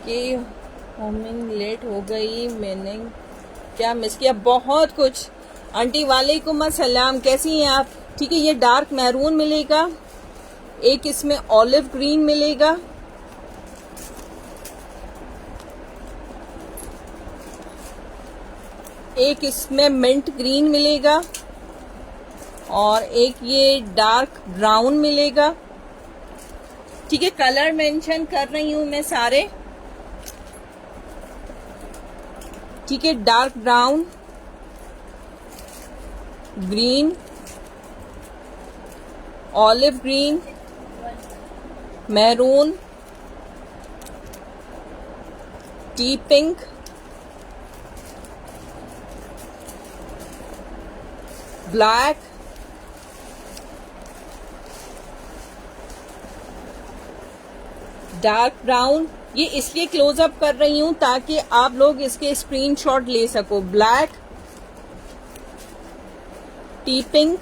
[SPEAKER 1] की होमिंग लेट हो गई, मैंने क्या मिस किया? बहुत कुछ आंटी। वालेकुम अस्सलाम, कैसी हैं आप? ठीक है, ये डार्क मैरून मिलेगा, एक इसमें ऑलिव ग्रीन मिलेगा, एक इसमें मिंट ग्रीन मिलेगा और एक ये डार्क ब्राउन मिलेगा। ठीक है, कलर मेंशन कर रही हूं मैं सारे। ठीक है, dark brown, green, olive green, maroon, T pink, black, dark brown. ये इसलिए क्लोजअप कर रही हूं ताकि आप लोग इसके स्क्रीनशॉट ले सको। ब्लैक, टी पिंक,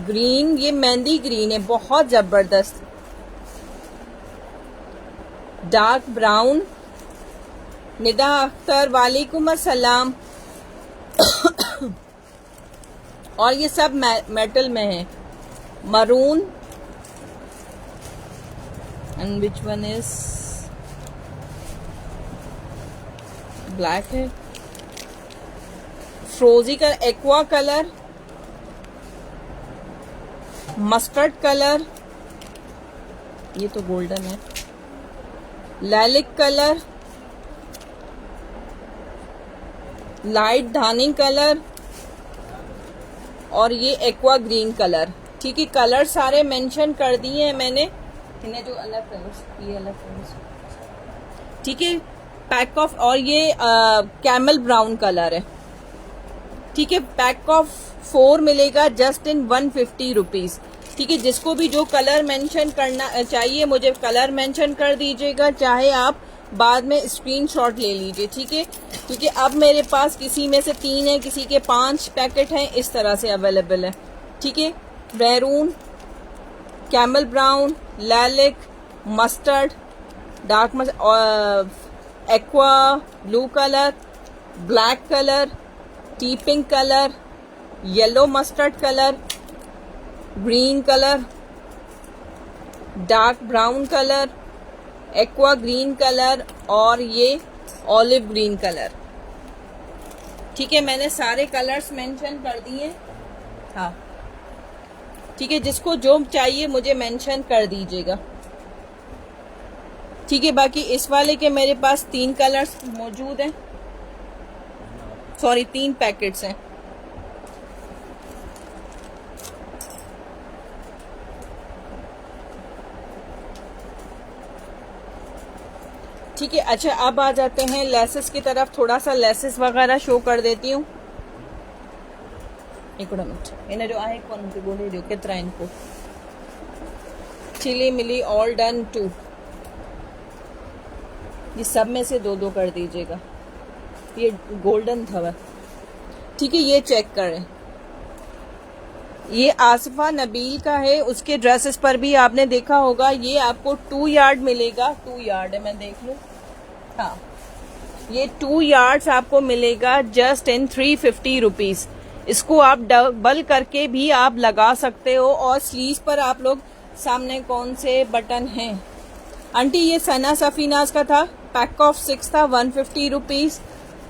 [SPEAKER 1] ग्रीन, ये मेहंदी ग्रीन है, बहुत जबरदस्त, डार्क ब्राउन। निदा अख्तर वालेकुम अस्सलाम। और ये सब मेटल में है। Maroon and which one is black है। फ्रोजी का एक्वा कलर, मस्टर्ड कलर, ये तो गोल्डन है, लैलिक कलर, लाइट धानी कलर और ये एक्वा ग्रीन कलर। ठीक है, कलर सारे मेंशन कर दिए हैं मैंने, इन्हें जो अलग कलर्स, ये अलग कलर्स। ठीक है, पैक ऑफ, और ये कैमल ब्राउन कलर है। ठीक है, पैक ऑफ 4 मिलेगा जस्ट इन 150 रुपीज। ठीक है, जिसको भी जो कलर मेंशन करना चाहिए मुझे कलर मेंशन कर दीजिएगा, चाहे आप बाद में स्क्रीनशॉट ले लीजिए। ठीक है, क्योंकि अब मेरे पास किसी में से 3 है, किसी के 5 पैकेट हैं, इस तरह से अवेलेबल है। ठीक है, maroon, camel brown, lilac, mustard, dark aqua blue colour, black colour, tea pink colour, yellow mustard colour, green colour, dark brown colour, aqua green colour और ये ऑलिव ग्रीन कलर। ठीक है, मैंने सारे कलर्स मेंशन कर दिए। हाँ, ठीक है, जिसको जो चाहिए मुझे मेंशन कर दीजिएगा। ठीक है, बाकी इस वाले के मेरे पास 3 कलर्स मौजूद हैं, सॉरी 3 पैकेट्स हैं। ठीक है, अच्छा अब आ जाते हैं लेसेस की तरफ। थोड़ा सा लेसेस वगैरह शो कर देती हूँ। एक मिनट, इन्हें जो आए कौन के बोले जो कितना इनको चिली मिली ऑल डन 2, ये सब में से 2-2 कर दीजिएगा। ये गोल्डन था। ठीक है, ये चेक करें, ये आसफा नबील का है, उसके ड्रेसेस पर भी आपने देखा होगा। ये आपको 2 यार्ड मिलेगा, 2 यार्ड है, मैं देख लूं। हाँ, ये 2 यार्ड्स आपको मिलेगा जस्ट इन 350 रुपीज। इसको आप डबल करके भी आप लगा सकते हो। और स्लीव्स पर आप लोग सामने कौन से बटन हैं आंटी? ये सना सफीनाज का था, पैक ऑफ 6 था, 150 रुपीज।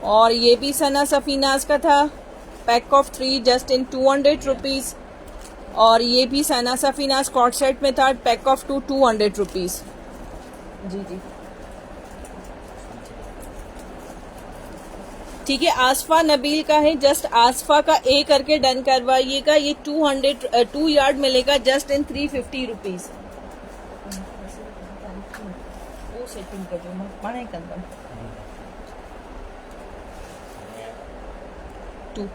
[SPEAKER 1] और ये भी सना सफीनाज का था, pack of 3 just in 200 rupees. और ये भी सना सफीनाज कॉट सेट में था, पैक ऑफ 2 200 रुपीज। जी जी, ठीक है, आसफा नबील का है, जस्ट आसफा का ए करके डन करवाइएगा। ये 2 यार्ड मिलेगा जस्ट इन 350 रुपीज। वो सेटिंग कर जो माने कंदम 2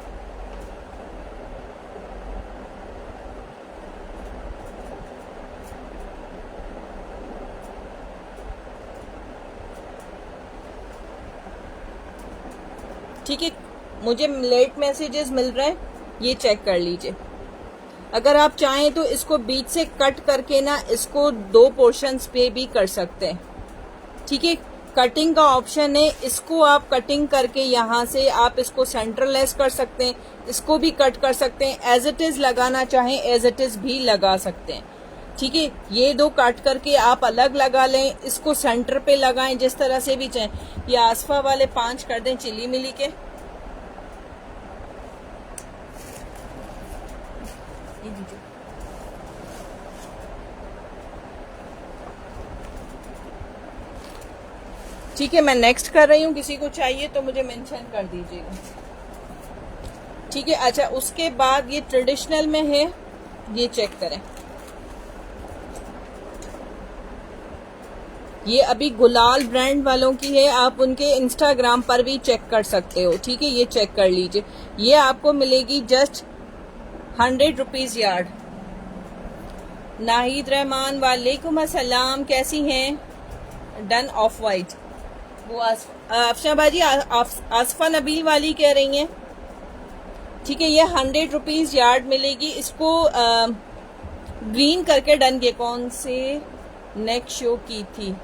[SPEAKER 1] ठीक है, मुझे लेट मैसेजेस मिल रहे हैं, ये चेक कर लीजिए। अगर आप चाहें तो इसको बीच से कट करके ना इसको 2 पोर्शंस पे भी कर सकते हैं, ठीक है। कटिंग का ऑप्शन है, इसको आप कटिंग करके यहाँ से आप इसको सेंटरलेस कर सकते हैं, इसको भी कट कर सकते हैं, एज इट इज लगाना चाहें एज इट इज भी लगा सकते हैं, ठीक है। ये 2 काट करके आप अलग लगा लें, इसको सेंटर पे लगाएं, जिस तरह से भी चाहें। ये आसफा वाले 5 कर दें चिली मिली के। ठीक है, मैं नेक्स्ट कर रही हूँ, किसी को चाहिए तो मुझे मेंशन कर दीजिएगा, ठीक है। अच्छा, उसके बाद ये ट्रेडिशनल में है, ये चेक करें, ये अभी गुलाल ब्रांड वालों की है, आप उनके इंस्टाग्राम पर भी चेक कर सकते हो, ठीक है। ये चेक कर लीजिए, ये आपको मिलेगी just 100 rupees yard. Nahid Rahman वालेकुम अस्सलाम, कैसी हैं? डन ऑफ वाइट, वो अफशा बाजी आसफा नबील वाली कह रही हैं, ठीक है। ये 100 रुपीज यार्ड मिलेगी। इसको ग्रीन करके डन किए। कौन से नेक शो की थी?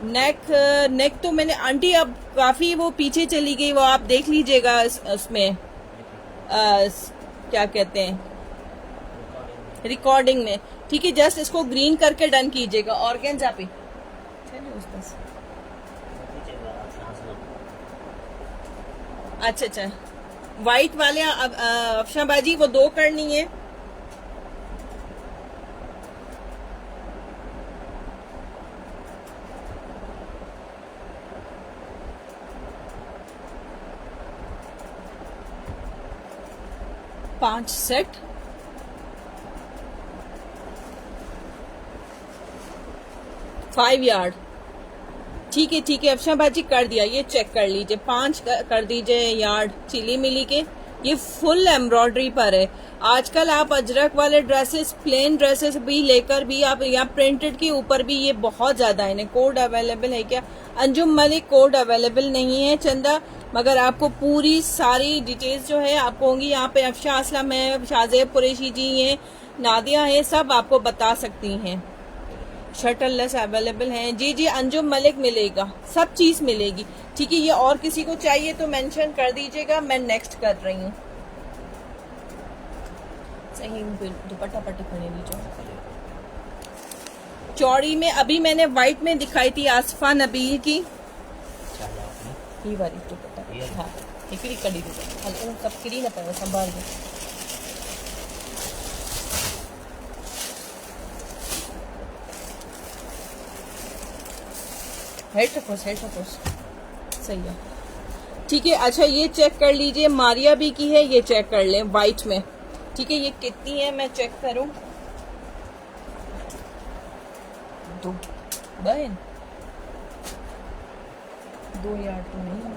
[SPEAKER 1] नेक तो मैंने आंटी अब काफी वो पीछे चली गई, वो आप देख लीजिएगा उसमें क्या कहते हैं रिकॉर्डिंग में, ठीक है। जस्ट इसको ग्रीन करके डन कीजिएगा। ऑर्गेन्जा पे अच्छा, व्हाइट वाले अफशा बाजी वो 2 करनी है। पांच सेट, फाइव यार्ड, ठीक है, ठीक है। अफशा बाजी कर दिया, ये चेक कर लीजिए, 5 कर दीजिए यार्ड चिली मिली के। ये फुल एम्ब्रॉयडरी पर है। आजकल आप अजरक वाले ड्रेसेस, प्लेन ड्रेसेस भी लेकर भी आप यहाँ प्रिंटेड के ऊपर भी ये बहुत ज्यादा इन्हें कोड अवेलेबल है क्या? अंजुम मलिक कोड अवेलेबल नहीं है चंदा, मगर आपको पूरी सारी डिटेल्स जो है आपको होंगी यहाँ पे। अफशा असलम है, शाहजेब कुरैशी जी हैं, नादिया है, सब आपको बता सकती हैं। शटललेस अवेलेबल हैं जी जी। अंजुम मलिक मिलेगा, सब चीज मिलेगी, ठीक है। ये और किसी को चाहिए तो मेंशन कर दीजिएगा, मैं नेक्स्ट कर रही हूँ। सही दुपट्टा पट्टी खड़े लीजिए। चौड़ी में अभी मैंने व्हाइट में दिखाई थी आसफा नबील की, ये वाली दुपट्टा, हाँ हिकड़ी कड़ी दुपट्टा, सब किरी ना पाए संभाल के। हेड रखोस सही है, ठीक है। अच्छा, ये चेक कर लीजिए, मारिया भी की है, ये चेक कर लें व्हाइट में, ठीक है। ये कितनी है मैं चेक करूं? 2 बहन 2 यार्ड तो नहीं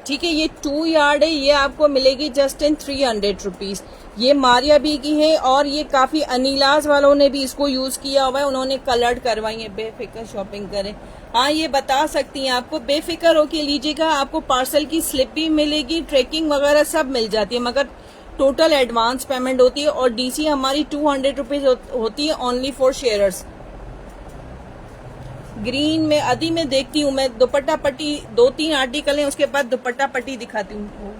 [SPEAKER 1] ठीक है। ये 2 यार्ड है, ये आपको मिलेगी जस्ट इन 300 रुपीज। ये मारिया बी की है और ये काफी अनिलाज वालों ने भी इसको यूज किया हुआ है, उन्होंने कलर्ड करवाई है। बेफिक्र शॉपिंग करें, हाँ ये बता सकती हैं आपको, बेफिक्र होके लीजिएगा। आपको पार्सल की स्लिप भी मिलेगी, ट्रैकिंग वगैरह सब मिल जाती है, मगर टोटल एडवांस पेमेंट होती है और डीसी हमारी 200 रुपीज होती है ओनली फॉर शेयरर्स। ग्रीन में अदी में देखती हूँ मैं, दुपट्टा पट्टी 2-3 आर्टिकल हैं, उसके बाद दुपट्टा पट्टी दिखाती हूँ,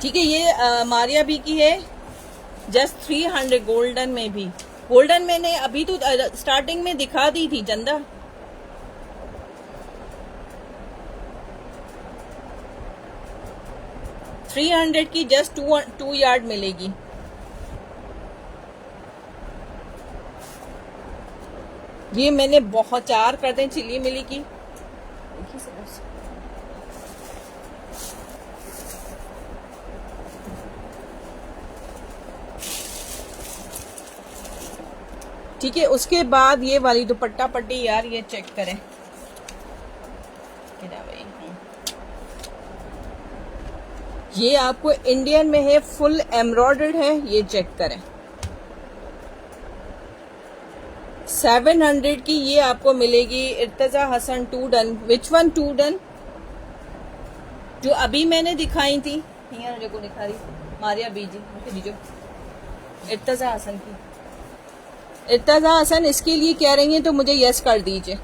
[SPEAKER 1] ठीक है। ये मारिया बी की है, जस्ट 300 गोल्डन में भी। गोल्डन मैंने अभी तो स्टार्टिंग में दिखा दी थी चंदा। $300 की जस्ट 2 यार्ड मिलेगी। ये मैंने बहुत 4 कर दें चिली मिली की, ठीक है। उसके बाद ये वाली दुपट्टा पट्टी, यार ये चेक करें, ये आपको इंडियन में है, फुल एम्ब्रॉयडर्ड है, ये चेक करें। 700 की ये आपको मिलेगी। Irtaza Hasan 2 done, which one 2 done? जो अभी मैंने दिखाई थी, जो को दिखा रही मारिया बीजी दीजो, इर्तजा हसन की। इर्तजा हसन इसके लिए कह रही हैं तो मुझे यस कर दीजिए।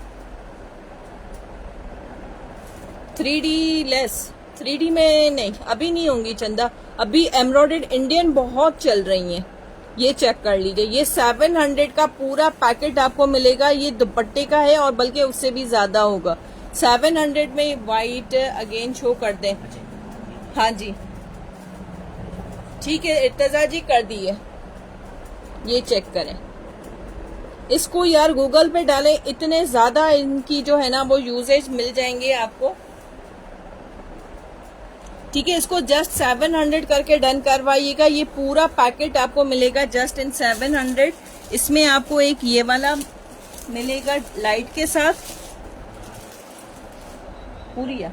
[SPEAKER 1] 3D लेस, 3D में नहीं, अभी नहीं होंगी चंदा। अभी एम्ब्रॉयडर्ड इंडियन बहुत चल रही हैं, ये चेक कर लीजिए। ये 700 का पूरा पैकेट आपको मिलेगा। ये दुपट्टे का है और बल्कि उससे भी ज्यादा होगा। 700 में वाइट अगेन शो कर दें। हाँ जी ठीक है, इर्तजा जी कर दिए। ये चेक करें इसको यार, गूगल पे डालें, इतने ज्यादा इनकी जो है ना वो यूजेज मिल जाएंगे आपको। ठीक है, इसको जस्ट 700 करके डन करवाइएगा। ये पूरा पैकेट आपको मिलेगा जस्ट इन 700। इसमें आपको एक ये वाला मिलेगा लाइट के साथ पूरी है,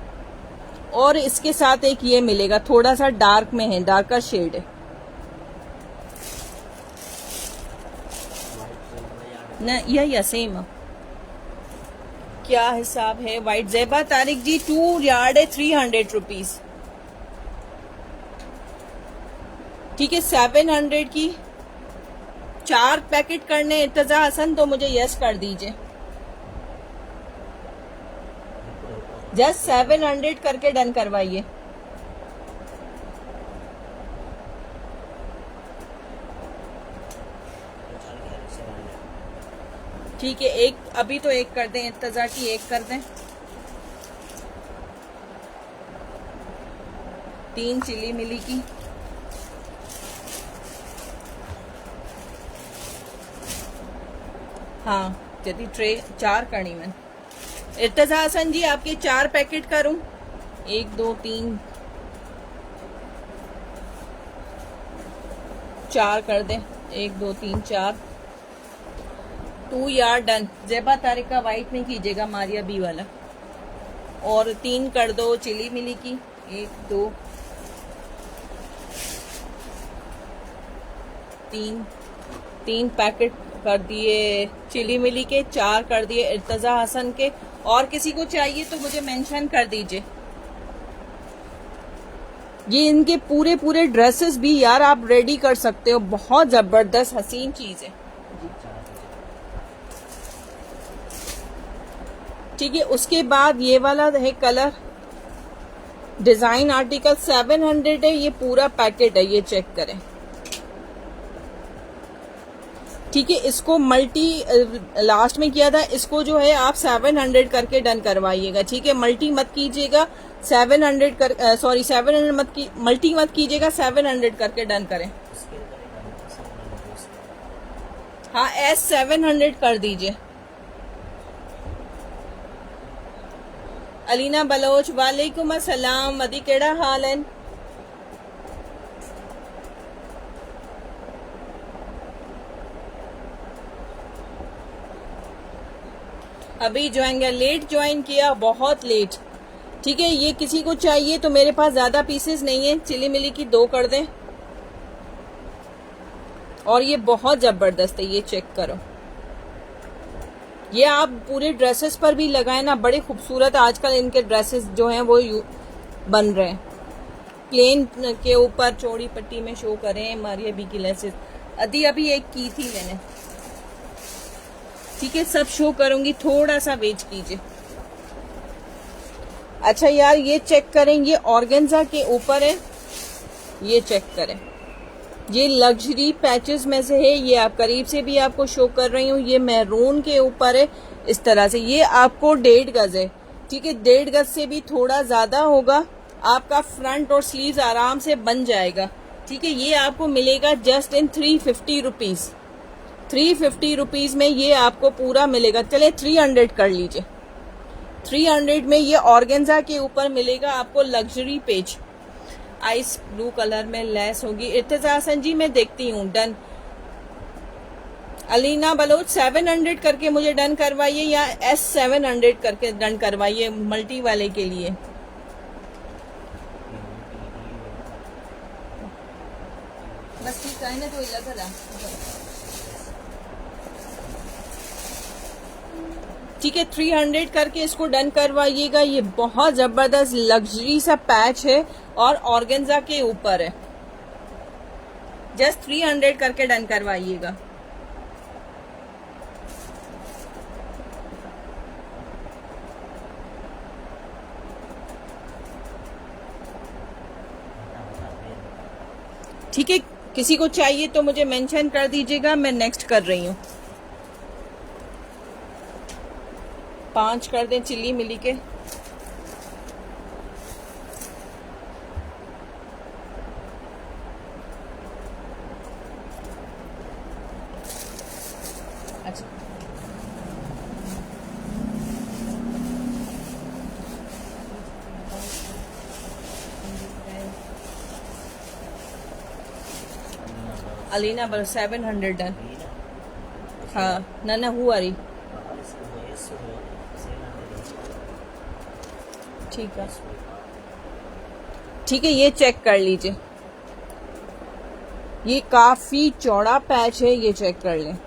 [SPEAKER 1] और इसके साथ एक ये मिलेगा थोड़ा सा डार्क में है, डार्कर शेड है ना, यही सेम। क्या हिसाब है वाइट? ज़ेबा तारिक जी 2 यार्ड है 300 रुपीज। ठीक है, 700 की 4 पैकेट करने इर्तजा हसन तो मुझे यस कर दीजिए। जस्ट 700 करके डन करवाइए। ठीक है, एक अभी तो एक कर दें, इर्तजा की एक कर दें। 3 चिली मिली की, हाँ जदी ट्रे 4 करनी मैं। इर्तजा हसन जी आपके 4 पैकेट करूं? 1 2 3 4 कर दें। 1 2 3 4 2 यार्ड डन। ज़ेबा तारिक का वाइट नहीं कीजिएगा, मारिया बी वाला। और 3 कर दो चिली मिली की। 1 2 3 पैकेट कर दिए चिली मिली के, 4 कर दिए इर्तजा हसन के। और किसी को चाहिए तो मुझे मेंशन कर दीजिए। ये इनके पूरे पूरे ड्रेसेस भी यार आप रेडी कर सकते हो, बहुत जबरदस्त हसीन चीज है। ठीक है, उसके बाद ये वाला है कलर डिजाइन आर्टिकल 700 है, ये पूरा पैकेट है, ये चेक करें। ठीक है, इसको मल्टी लास्ट में किया था, इसको जो है आप 700 करके डन करवाइएगा। ठीक है, मल्टी मत कीजिएगा, 700 कर सॉरी 700 मत की, मल्टी मत कीजिएगा, 700 करके डन करें। हाँ S 700 कर दीजिए। अलीना बलोच वालेकुम अस्सलाम, मदी केड़ा हाल है? अभी ज्वाइन किया, लेट ज्वाइन किया, बहुत लेट। ठीक है, ये किसी को चाहिए तो मेरे पास ज्यादा पीसेस नहीं है, चिली मिली की 2 कर दें। और ये बहुत जबरदस्त है, ये चेक करो। ये आप पूरे ड्रेसेस पर भी लगाए ना, बड़े खूबसूरत आजकल इनके ड्रेसेस जो हैं वो बन रहे हैं। प्लेन के ऊपर चौड़ी पट्टी में शो करें मारिया बी की लेसेस। अभी एक की थी मैंने। ठीक है, सब शो करूंगी, थोड़ा सा वेट कीजिए। अच्छा यार ये चेक करें, ये ऑर्गेन्जा के ऊपर है, ये चेक करें। ये लग्जरी पैचेस में से है, ये आप करीब से भी आपको शो कर रही हूँ। ये मैरून के ऊपर है इस तरह से, ये आपको 1.5 गज है। ठीक है, 1.5 गज से भी थोड़ा ज्यादा होगा, आपका फ्रंट और स्लीव्स आराम से बन जाएगा। ठीक है, ये आपको मिलेगा जस्ट इन 350 रुपीज। 350 रुपीज में ये आपको पूरा मिलेगा। चले 300 कर लीजिए। 300 में ये ऑर्गेन्जा के ऊपर मिलेगा आपको luxury page, ice blue colour में लेस होगी। इर्तिजा हसन जी मैं देखती हूँ, डन। अलीना बलोच 700 करके मुझे डन करवाइए, या S 700 करके डन करवाइए मल्टी वाले के लिए। बस ठीक है ना, तो लगा ठीक है, 300 करके इसको डन करवाइएगा। ये बहुत जबरदस्त लग्जरी सा पैच है और ऑर्गेन्जा के ऊपर है। जस्ट 300 करके डन करवाइएगा। ठीक है, किसी को चाहिए तो मुझे मेंशन कर दीजिएगा, मैं नेक्स्ट कर रही हूँ। 5 कर दें चिल्ली मिली के। अच्छा, अलीना बर 700 डन। हाँ ना हुआ रही। ठीक है, ठीक है, ये चेक कर लीजिए। ये काफी चौड़ा पैच है, ये चेक कर लें।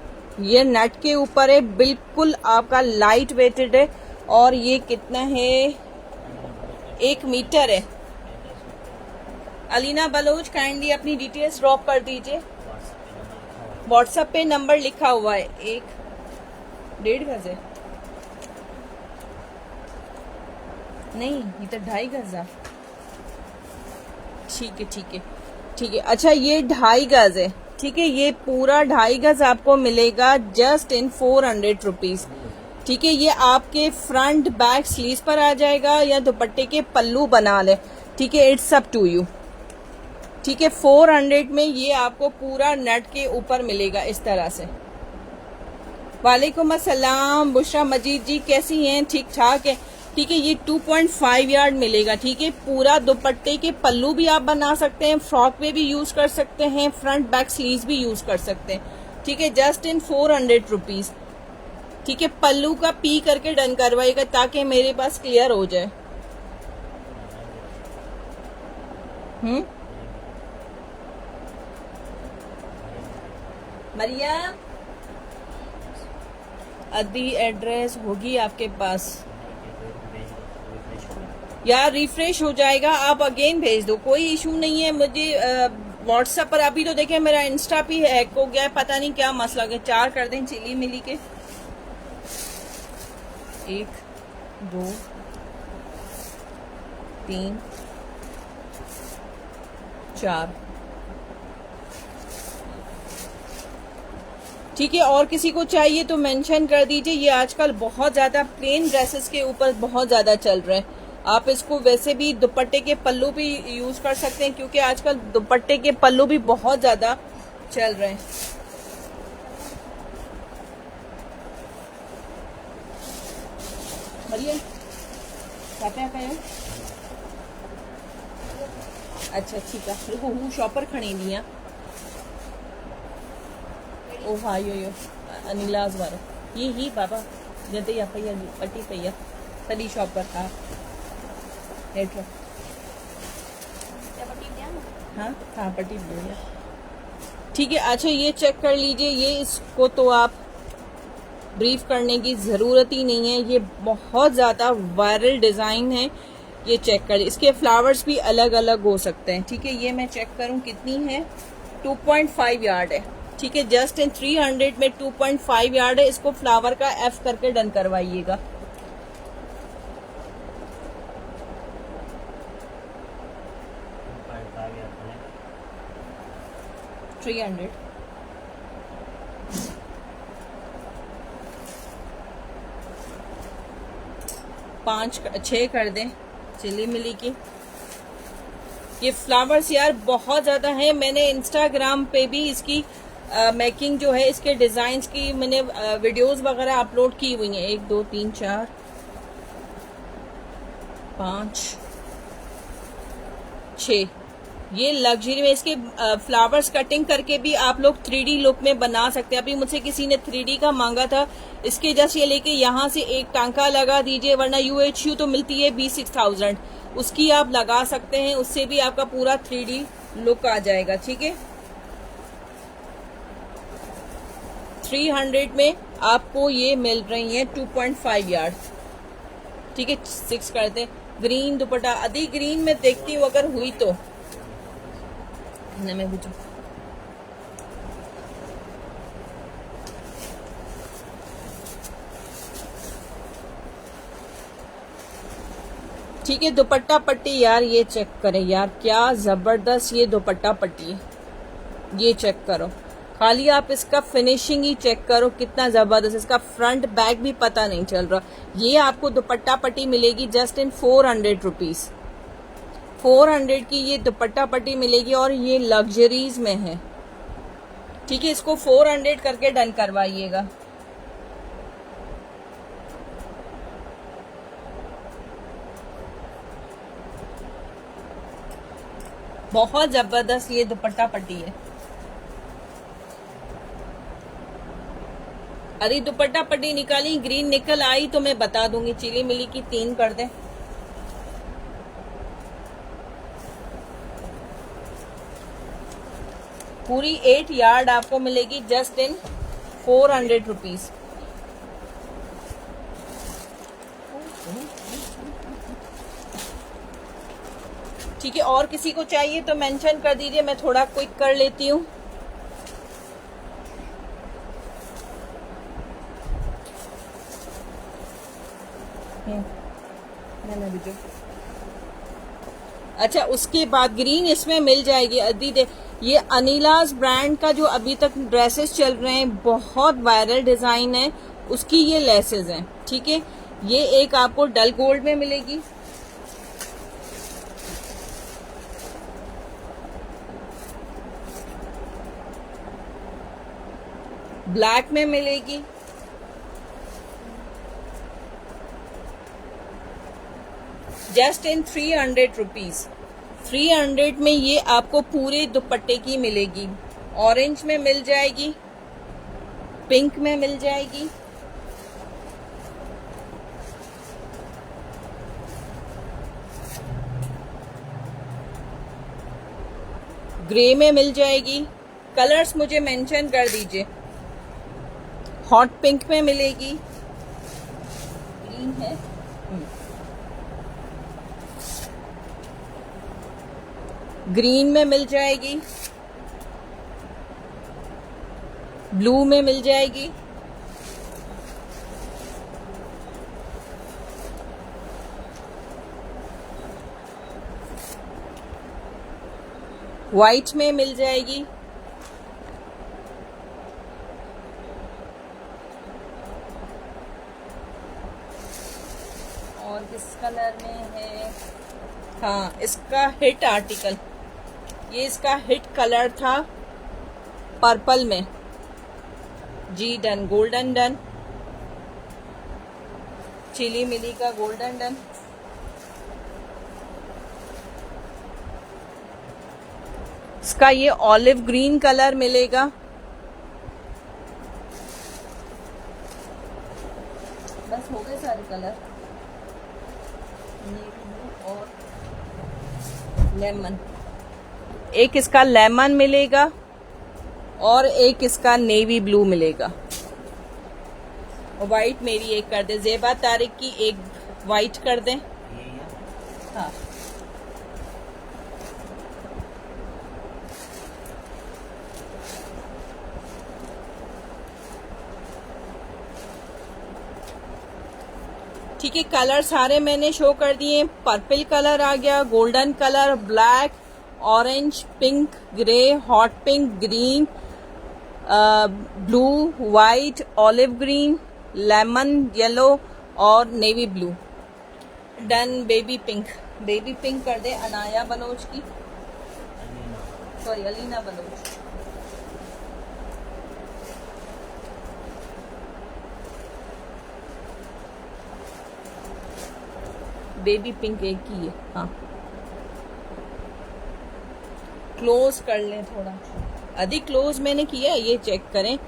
[SPEAKER 1] ये नेट के ऊपर है, बिल्कुल आपका लाइट वेटेड है। और ये कितना है, 1 मीटर है। अलीना बलोच काइंडली अपनी डिटेल्स ड्रॉप कर दीजिए। व्हाट्सएप पे नंबर लिखा हुआ है। 1.5 गज है, नहीं ये तो 2.5 गज है। ठीक है, ठीक है, ठीक है। अच्छा, ये 2.5 गज है। ठीक है, ये पूरा 2.5 गज आपको मिलेगा जस्ट इन 400 रुपीज। ठीक है, ये आपके फ्रंट बैक स्लीव्स पर आ जाएगा या दुपट्टे के पल्लू बना ले। ठीक है, इट्स अप टू यू। ठीक है, 400 में ये आपको पूरा नेट के ऊपर मिलेगा इस तरह से। वालेकुम अस्सलाम बुशरा मजीद जी, कैसी हैं? ठीक ठाक है। ठीक है, ये 2.5 यार्ड मिलेगा। ठीक है, पूरा दुपट्टे के पल्लू भी आप बना सकते हैं, फ्रॉक पे भी यूज कर सकते हैं, फ्रंट बैक स्लीव्स भी यूज कर सकते हैं। ठीक है, जस्ट इन 400 रुपीज। ठीक है, पल्लू का पी करके डन करवाइएगा ताकि मेरे पास क्लियर हो जाए। मरियम, अदी एड्रेस होगी आपके पास यार, रिफ्रेश हो जाएगा, आप अगेन भेज दो, कोई इशू नहीं है। मुझे व्हाट्सएप पर अभी तो देखें मेरा इंस्टा भी हैक हो गया है, पता नहीं क्या मसला गया। 4 कर दें चिली मिली के। 1 2 3 4। ठीक है, और किसी को चाहिए तो मेंशन कर दीजिए। ये आजकल बहुत ज्यादा प्लेन ड्रेसेस के ऊपर बहुत ज्यादा चल रहे हैं। आप इसको वैसे भी दुपट्टे के पल्लू भी यूज कर सकते हैं, क्योंकि आजकल दुपट्टे के पल्लू भी बहुत ज्यादा चल रहे हैं। मरियम क्या अच्छा ठीक है, हूँ शॉपर खणी दिया। ओ हाँ यो अनिलाज वारो ये ही बाबा जते या पैया पट्टी पैया तडी शॉपर। हाँ हेठो हाँ हाँ पट्टी दिया। ठीक है, अच्छा ये चेक कर लीजिए। ये इसको तो आप ब्रीफ करने की ज़रूरत ही नहीं है, ये बहुत ज़्यादा वायरल डिज़ाइन है। ये चेक कर, इसके फ्लावर्स भी अलग अलग हो सकते हैं। ठीक है, ये मैं चेक करूं कितनी है, 2.5 यार्ड है। ठीक है, जस्ट इन 300 में 2.5 यार्ड है। इसको फ्लावर का एफ करके डन करवाइएगा। पाँच 6 कर दें चिली मिली की। ये फ्लावर्स यार बहुत ज्यादा है। मैंने इंस्टाग्राम पे भी इसकी मेकिंग जो है, इसके डिजाइन्स की मैंने वीडियोस वगैरह अपलोड की हुई हैं। 1 2 3 4 5 6। ये लग्जरी में इसके फ्लावर्स कटिंग करके भी आप लोग 3D लुक में बना सकते हैं। अभी मुझसे किसी ने 3D का मांगा था, इसके जस्ट ये लेके यहाँ से एक टांका लगा दीजिए, वरना UHU तो मिलती है 26,000, उसकी आप लगा सकते हैं, उससे भी आपका पूरा 3D लुक आ जाएगा। ठीक है, 300 में आपको ये मिल रही है 2.5 यार्ड। ठीक है, 6 करते। ग्रीन दुपट्टा, आधी ग्रीन में देखती हूँ अगर हुई तो मैं पूछू। ठीक है, दुपट्टा पट्टी यार ये चेक करें यार, क्या जबरदस्त ये दुपट्टा पट्टी है, ये चेक करो। खाली आप इसका फिनिशिंग ही चेक करो कितना जबरदस्त, इसका फ्रंट बैक भी पता नहीं चल रहा। ये आपको दुपट्टा पट्टी मिलेगी जस्ट इन 400 रुपीज। 400 की ये दुपट्टा पट्टी मिलेगी और ये लग्जरीज में है। ठीक है, इसको 400 करके डन करवाइएगा। बहुत जबरदस्त ये दुपट्टा पट्टी है। अरे दुपट्टा पट्टी निकाली, ग्रीन निकल आई तो मैं बता दूंगी। चिली मिली की 3 कर दे। पूरी 8 यार्ड आपको मिलेगी जस्ट इन 400 रुपीज। ठीक है, और किसी को चाहिए तो मेंशन कर दीजिए, मैं थोड़ा क्विक कर लेती हूँ। अच्छा, उसके बाद ग्रीन इसमें मिल जाएगी। अदी दे, ये अनिलास ब्रांड का जो अभी तक ड्रेसेस चल रहे हैं, बहुत वायरल डिजाइन है, उसकी ये लेसेस हैं। ठीक है, ये एक आपको डल गोल्ड में मिलेगी, ब्लैक में मिलेगी, जस्ट इन 300 रुपीज। 300 में ये आपको पूरे दुपट्टे की मिलेगी। ऑरेंज में मिल जाएगी, पिंक में मिल जाएगी, ग्रे में मिल जाएगी। कलर्स मुझे मेंशन कर दीजिए। हॉट पिंक में मिलेगी, ग्रीन है, ग्रीन में मिल जाएगी, ब्लू में मिल जाएगी, व्हाइट में मिल जाएगी, और किस कलर में है, हाँ इसका हिट आर्टिकल, ये इसका हिट कलर था पर्पल में। जी डन, गोल्डन डन, चिली मिली का गोल्डन डन। इसका ये ऑलिव ग्रीन कलर मिलेगा, बस हो गए सारे कलर। और लेमन, एक इसका लेमन मिलेगा और एक इसका नेवी ब्लू मिलेगा। और व्हाइट मेरी एक कर दे, ज़ेबा तारिक की एक व्हाइट कर दें। हाँ ठीक है, कलर सारे मैंने शो कर दिए। पर्पल कलर आ गया, golden colour, black, orange, pink, grey, hot pink, green, blue, white, olive green, lemon yellow और navy blue. Done. Baby pink, baby pink कर दे अनाया बलोच की, sorry Alina Baloch. Baby pink एक ही है। हाँ क्लोज कर लें थोड़ा, अधिक क्लोज मैंने किया है, ये चेक करें।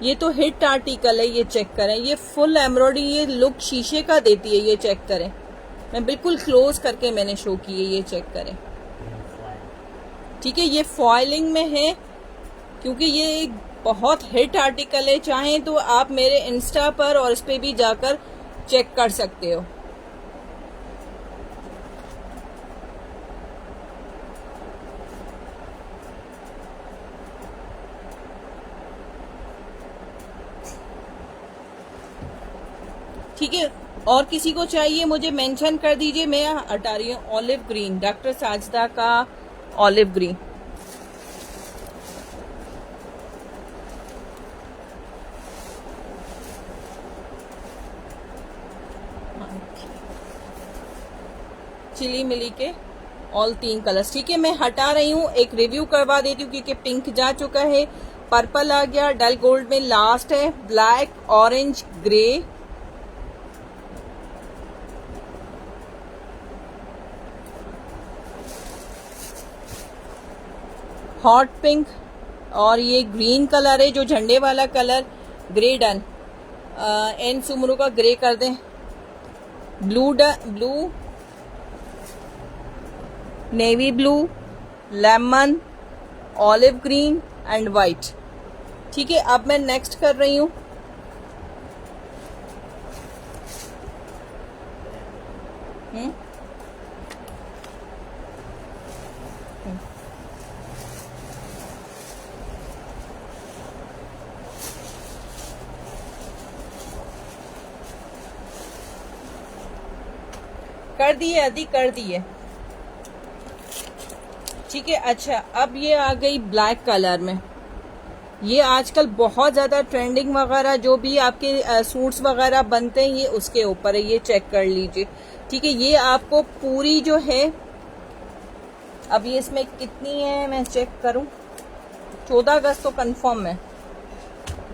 [SPEAKER 1] ये तो हिट आर्टिकल है, ये चेक करें। ये फुल एम्ब्रॉयडरी, ये लुक शीशे का देती है, ये चेक करें। मैं बिल्कुल क्लोज करके मैंने शो की है, ये चेक करें। ठीक है, ये फॉइलिंग में है क्योंकि ये बहुत हिट आर्टिकल है, चाहें तो आप मेरे इंस्टा पर और इस पे भी जाकर चेक कर सकते हो। ठीक है, और किसी को चाहिए मुझे मेंशन कर दीजिए। मैं हटा रही हूँ ऑलिव ग्रीन, डॉक्टर साजिदा का ऑलिव ग्रीन। चिली मिली के ऑल 3 कलर्स। ठीक है, मैं हटा रही हूँ, एक रिव्यू करवा देती हूँ क्योंकि पिंक जा चुका है, पर्पल आ गया, डल गोल्ड में लास्ट है, black, orange, grey, hot pink, और ये ग्रीन कलर है जो झंडे वाला colour, grey done. N Soomro का ग्रे कर दें, blue, navy blue, lemon, olive green and white. ठीक है, अब मैं नेक्स्ट कर रही हूं। कर दिए आदि, कर दिए। ठीक है, अच्छा अब ये आ गई ब्लैक कलर में। ये आजकल बहुत ज्यादा ट्रेंडिंग वगैरह जो भी आपके सूट्स वगैरह बनते हैं ये उसके ऊपर है, ये चेक कर लीजिए। ठीक है, ये आपको पूरी जो है, अब ये इसमें कितनी है मैं चेक करूं, 14 गज तो कंफर्म है,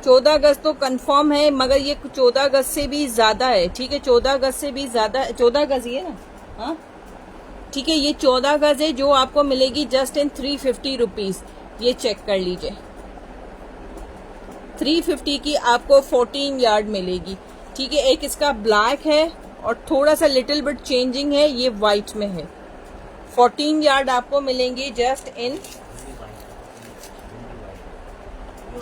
[SPEAKER 1] 14 गज तो कंफर्म है, मगर ये 14 गज से भी ज्यादा है। ठीक है, 14 गज से भी ज्यादा, 14 गज ही है ना, हाँ ठीक है, ये 14 गज है जो आपको मिलेगी जस्ट इन 350 रुपीज। ये चेक कर लीजिए, 350 की आपको 14 यार्ड मिलेगी। ठीक है, एक इसका ब्लैक है और थोड़ा सा लिटिल बिट चेंजिंग है, ये व्हाइट में है। 14 यार्ड आपको मिलेंगे जस्ट इन,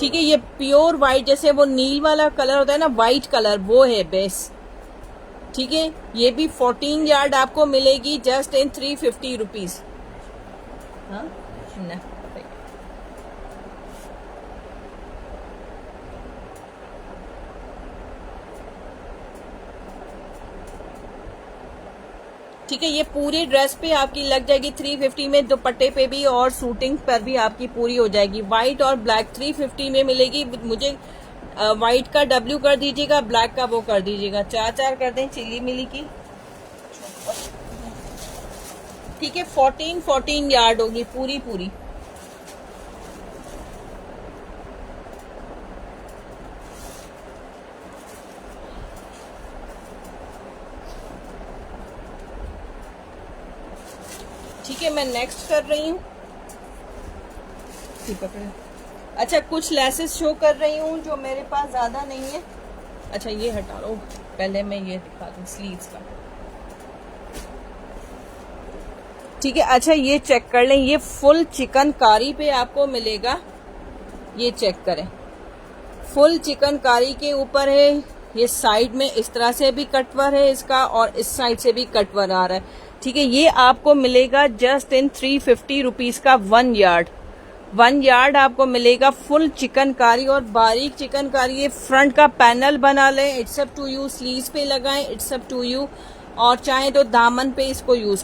[SPEAKER 1] ठीक है, ये प्योर व्हाइट, जैसे वो नील वाला कलर होता है ना, व्हाइट कलर, वो है बेस। ठीक है, ये भी 14 यार्ड आपको मिलेगी जस्ट इन 350 रुपीज। ठीक है, ये पूरी ड्रेस पे आपकी लग जाएगी 350 में, दुपट्टे पे भी और सूटिंग पर भी आपकी पूरी हो जाएगी। व्हाइट और ब्लैक 350 में मिलेगी। मुझे व्हाइट का W कर दीजिएगा, ब्लैक का वो कर दीजिएगा, 4 कर दें चिली मिली की। ठीक है, 14 यार्ड होगी पूरी पूरी। ठीक है, मैं नेक्स्ट कर रही हूँ। अच्छा, कुछ लेसेस शो कर रही हूँ जो मेरे पास ज्यादा नहीं है। अच्छा, ये हटा लो, पहले मैं ये दिखा दूँ स्लीव्स का। ठीक है, अच्छा ये चेक कर लें, ये फुल चिकनकारी पे आपको मिलेगा, ये चेक करें, फुल चिकनकारी के ऊपर है। ये साइड में इस तरह से भी कटवर है इसका, और इस साइड से भी कटवर आ रहा है। ठीक है, ये आपको मिलेगा जस्ट इन 350 रुपीज का 1 यार्ड। 1 यार्ड आपको मिलेगा फुल चिकनकारी और बारीक चिकनकारी। ये फ्रंट का पैनल बना लें, it's up to you, sleeves पे लगाएं, इट्स अप टू यू, और चाहे तो दामन पे इसको यूज